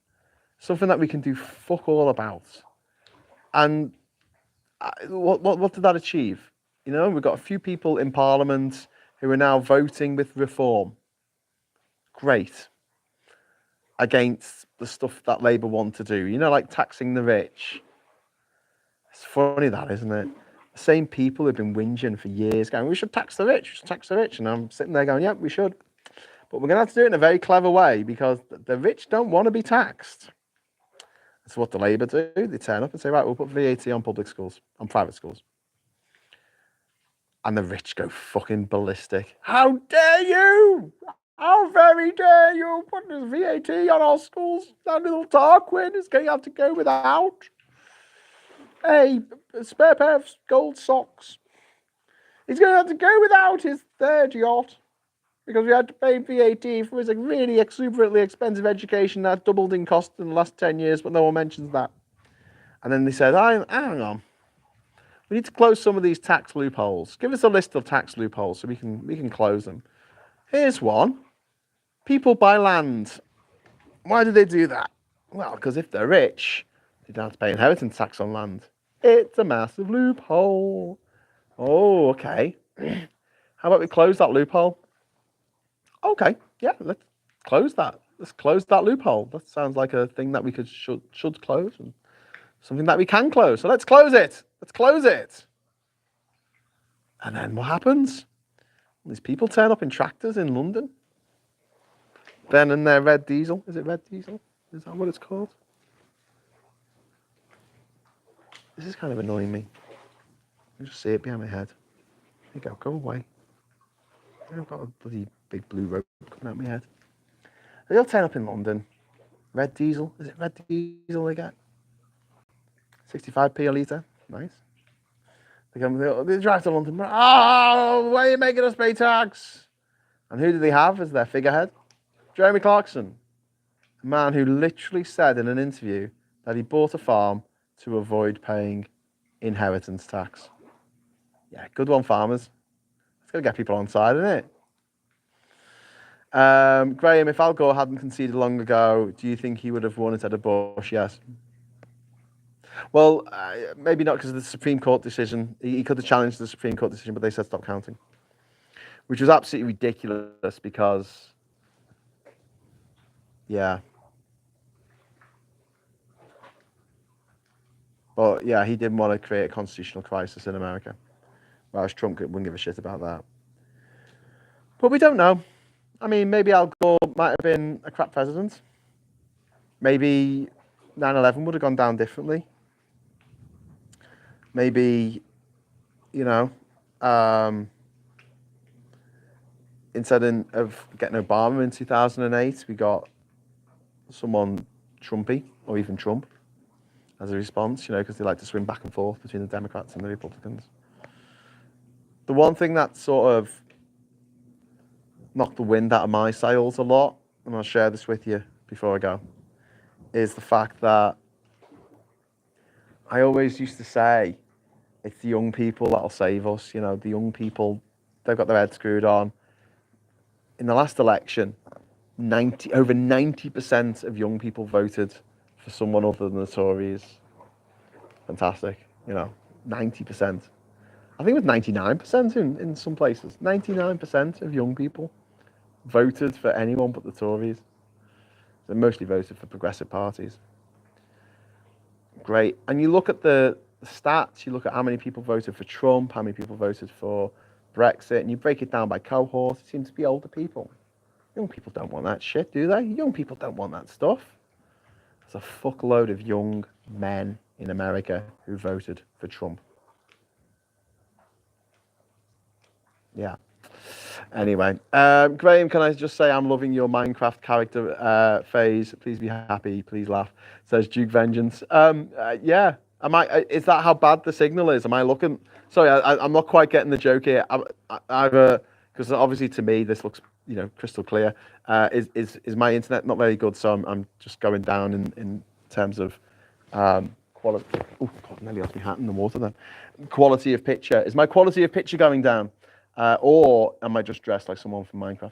Something that we can do fuck all about. And what did that achieve? We've got a few people in Parliament who are now voting with reform. Great. Against the stuff that Labour want to do. Like taxing the rich. It's funny that, isn't it? The same people who've been whinging for years going, we should tax the rich, we should tax the rich. And I'm sitting there going, yeah, we should. But we're going to have to do it in a very clever way because the rich don't want to be taxed. That's what the Labour do. They turn up and say, right, we'll put VAT on public schools, on private schools. And the rich go fucking ballistic. How dare you? How very dare you put this VAT on our schools? That little Tarquin is going to have to go without a spare pair of gold socks. He's going to have to go without his third yacht because we had to pay VAT for his really exuberantly expensive education that doubled in cost in the last 10 years, but no one mentions that. And then they said, hang on. We need to close some of these tax loopholes. Give us a list of tax loopholes so we can close them. Here's one. People buy land. Why do they do that? Well, because if they're rich, they don't have to pay inheritance tax on land. It's a massive loophole. Oh, okay. How about we close that loophole? Okay, yeah, let's close that. Let's close that loophole. That sounds like a thing that we should close, and something that we can close. So let's close it. Let's close it. And then what happens? These people turn up in tractors in London. Then in their red diesel. Is it red diesel? Is that what it's called? This is kind of annoying me. I just see it behind my head. There you go. Go away. I've got a bloody big blue rope coming out my head. They'll turn up in London. Red diesel. Is it red diesel they get? 65p a litre. Nice. They drive to London. Oh, why are you making us pay tax? And who do they have as their figurehead? Jeremy Clarkson. A man who literally said in an interview that he bought a farm to avoid paying inheritance tax. Yeah, good one, farmers. It's going to get people on side, isn't it? Graham, if Al Gore hadn't conceded long ago, do you think he would have won instead of Bush? Yes. Well, maybe not because of the Supreme Court decision. He could have challenged the Supreme Court decision, but they said stop counting, which was absolutely ridiculous because, yeah. But yeah, he didn't want to create a constitutional crisis in America, whereas Trump wouldn't give a shit about that. But we don't know. I mean, maybe Al Gore might have been a crap president. Maybe 9/11 would have gone down differently. Maybe, you know, instead of getting Obama in 2008, we got someone Trumpy or even Trump as a response, you know, because they like to swim back and forth between the Democrats and the Republicans. The one thing that sort of knocked the wind out of my sails a lot, and I'll share this with you before I go, is the fact that I always used to say it's the young people that'll save us. You know, the young people, they've got their heads screwed on. In the last election, over 90% of young people voted for someone other than the Tories. Fantastic, you know, 90%. I think it was 99% in some places. 99% of young people voted for anyone but the Tories. They mostly voted for progressive parties. Great. And you look at the stats, you look at how many people voted for Trump, how many people voted for Brexit, and you break it down by cohort, it seems to be older people. Young people don't want that shit, do they? Young people don't want that stuff. There's a fuckload of young men in America who voted for Trump. Yeah. Anyway, Graham, can I just say I'm loving your Minecraft character phase. Please be happy. Please laugh. Says Duke Vengeance. Yeah. Is that how bad the signal is? Am I looking? Sorry, I'm not quite getting the joke here. Because obviously to me this looks, you know, crystal clear. Is my internet not very good? So I'm just going down in terms of quality. Oh God, nearly lost my hat in the water then. Quality of picture. Is my quality of picture going down? Or am I just dressed like someone from Minecraft?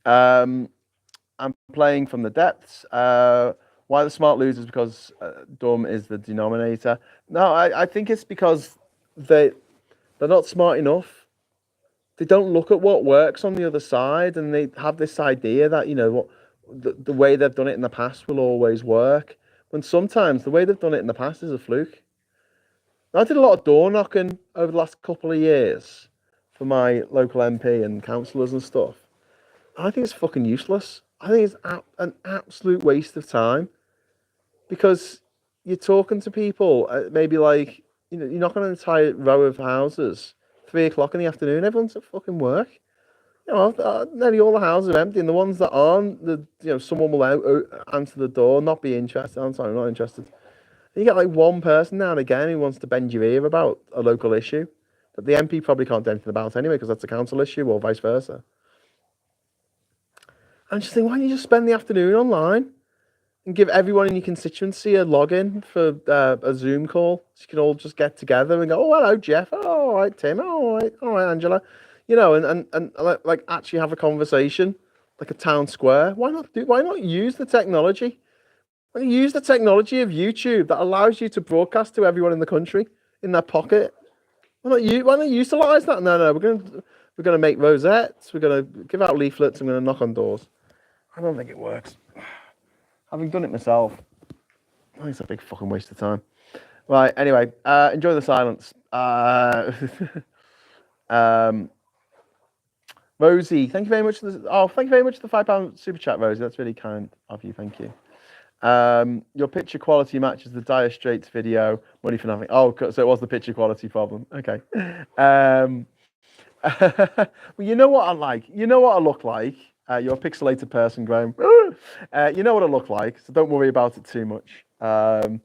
I'm playing from the depths. Why the smart losers? Because dumb is the denominator. No, I think it's because they're not smart enough. They don't look at what works on the other side, and they have this idea that, you know, what the way they've done it in the past will always work. When sometimes the way they've done it in the past is a fluke. I did a lot of door knocking over the last couple of years for my local MP and councillors and stuff. I think it's fucking useless. I think it's an absolute waste of time, because you're talking to people, maybe like, you know, you're knocking on an entire row of houses, 3 o'clock in the afternoon, everyone's at fucking work. You know, nearly all the houses are empty, and the ones that aren't, you know, someone will answer the door, not be interested. I'm sorry, not interested. And you get like one person now and again who wants to bend your ear about a local issue that the MP probably can't do anything about anyway, because that's a council issue, or vice versa. I'm just thinking, why don't you just spend the afternoon online and give everyone in your constituency a login for a Zoom call, so you can all just get together and go, oh, hello, Jeff. Oh, all right, Tim. Oh, all right, Angela. you know, and like actually have a conversation, like a town square. Why not use the technology? Why not use the technology of YouTube that allows you to broadcast to everyone in the country in their pocket? Why not utilize that? No, we're gonna make rosettes. We're gonna give out leaflets. I'm gonna knock on doors. I don't think it works. Having done it myself, I think it's a big fucking waste of time. Right. Anyway, enjoy the silence. Um, Rosie, thank you very much. Thank you very much for the £5 super chat, Rosie. That's really kind of you. Thank you. Your picture quality matches the Dire Straits video. Money for nothing. Oh, so it was the picture quality problem. Okay. Well, you know what I like. You know what I look like. You're a pixelated person, Graham. You know what I look like, so don't worry about it too much. And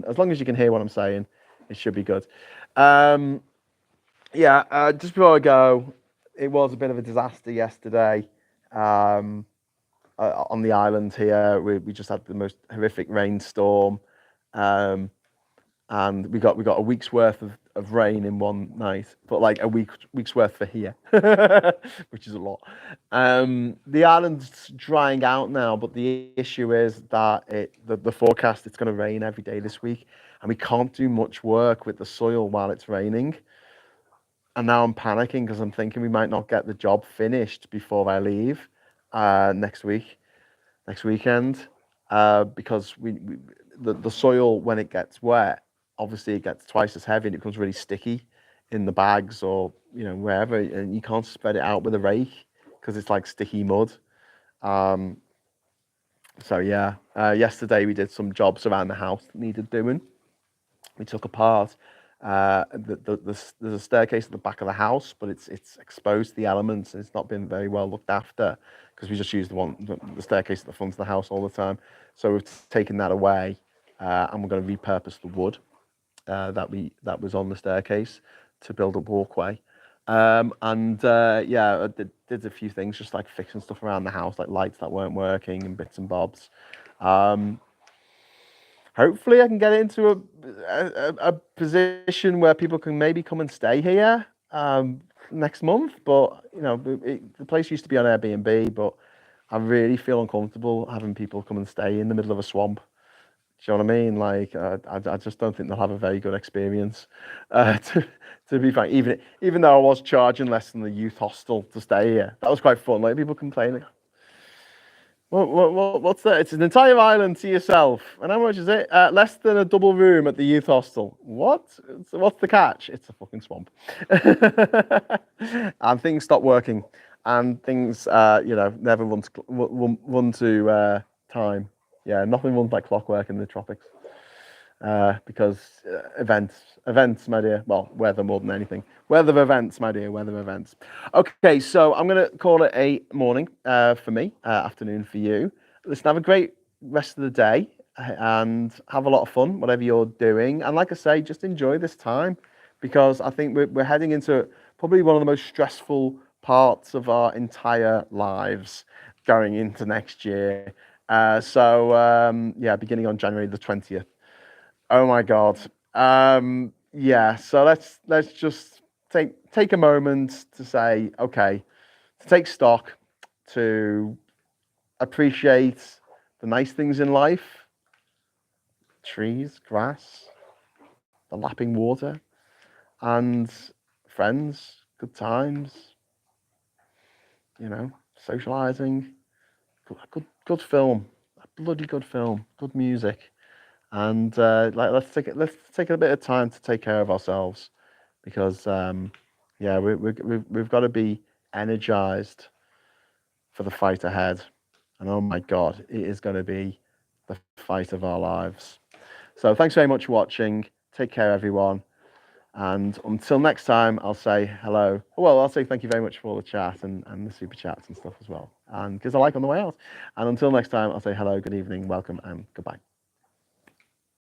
as long as you can hear what I'm saying, it should be good. Just before I go, it was a bit of a disaster yesterday on the island here. We just had the most horrific rainstorm, and we got a week's worth of rain in one night, but like a week's worth for here, which is a lot. The island's drying out now, but the issue is that the forecast, it's going to rain every day this week, and we can't do much work with the soil while it's raining. And now I'm panicking because I'm thinking we might not get the job finished before I leave next weekend, because the soil, when it gets wet, obviously it gets twice as heavy and it becomes really sticky in the bags or wherever, and you can't spread it out with a rake because it's like sticky mud. Yesterday we did some jobs around the house that needed doing. We took apart. There's a staircase at the back of the house, but it's exposed to the elements and it's not been very well looked after because we just use the staircase at the front of the house all the time. So we've taken that away, and we're going to repurpose the wood that was on the staircase to build a walkway. I did a few things, just like fixing stuff around the house, like lights that weren't working and bits and bobs. Hopefully I can get it into a position where people can maybe come and stay here next month. But the place used to be on Airbnb, but I really feel uncomfortable having people come and stay in the middle of a swamp. Do you know what I mean? Like I just don't think they'll have a very good experience. To be frank, even though I was charging less than the youth hostel to stay here, that was quite fun. Like people complaining. What's that? It's an entire island to yourself. And how much is it? Less than a double room at the youth hostel. What? What's the catch? It's a fucking swamp. And things stop working. And things, never run to time. Yeah, nothing runs like clockwork in the tropics. Because events, my dear. Well, weather more than anything. Weather events, my dear, weather events. Okay, so I'm going to call it a morning for me, afternoon for you. Listen, have a great rest of the day and have a lot of fun, whatever you're doing. And like I say, just enjoy this time because I think we're heading into probably one of the most stressful parts of our entire lives going into next year. Beginning on January the 20th. Oh my God. So let's just take a moment to say, okay, to take stock, to appreciate the nice things in life, trees, grass, the lapping water, and friends, good times, socializing, good film, a bloody good film, good music. And let's take a bit of time to take care of ourselves, because we've got to be energized for the fight ahead. And oh my God, it is going to be the fight of our lives. So thanks very much for watching. Take care, everyone. And until next time, I'll say hello. Well, I'll say thank you very much for all the chat and the super chats and stuff as well. And because I like on the way out. And until next time, I'll say hello, good evening, welcome, and goodbye.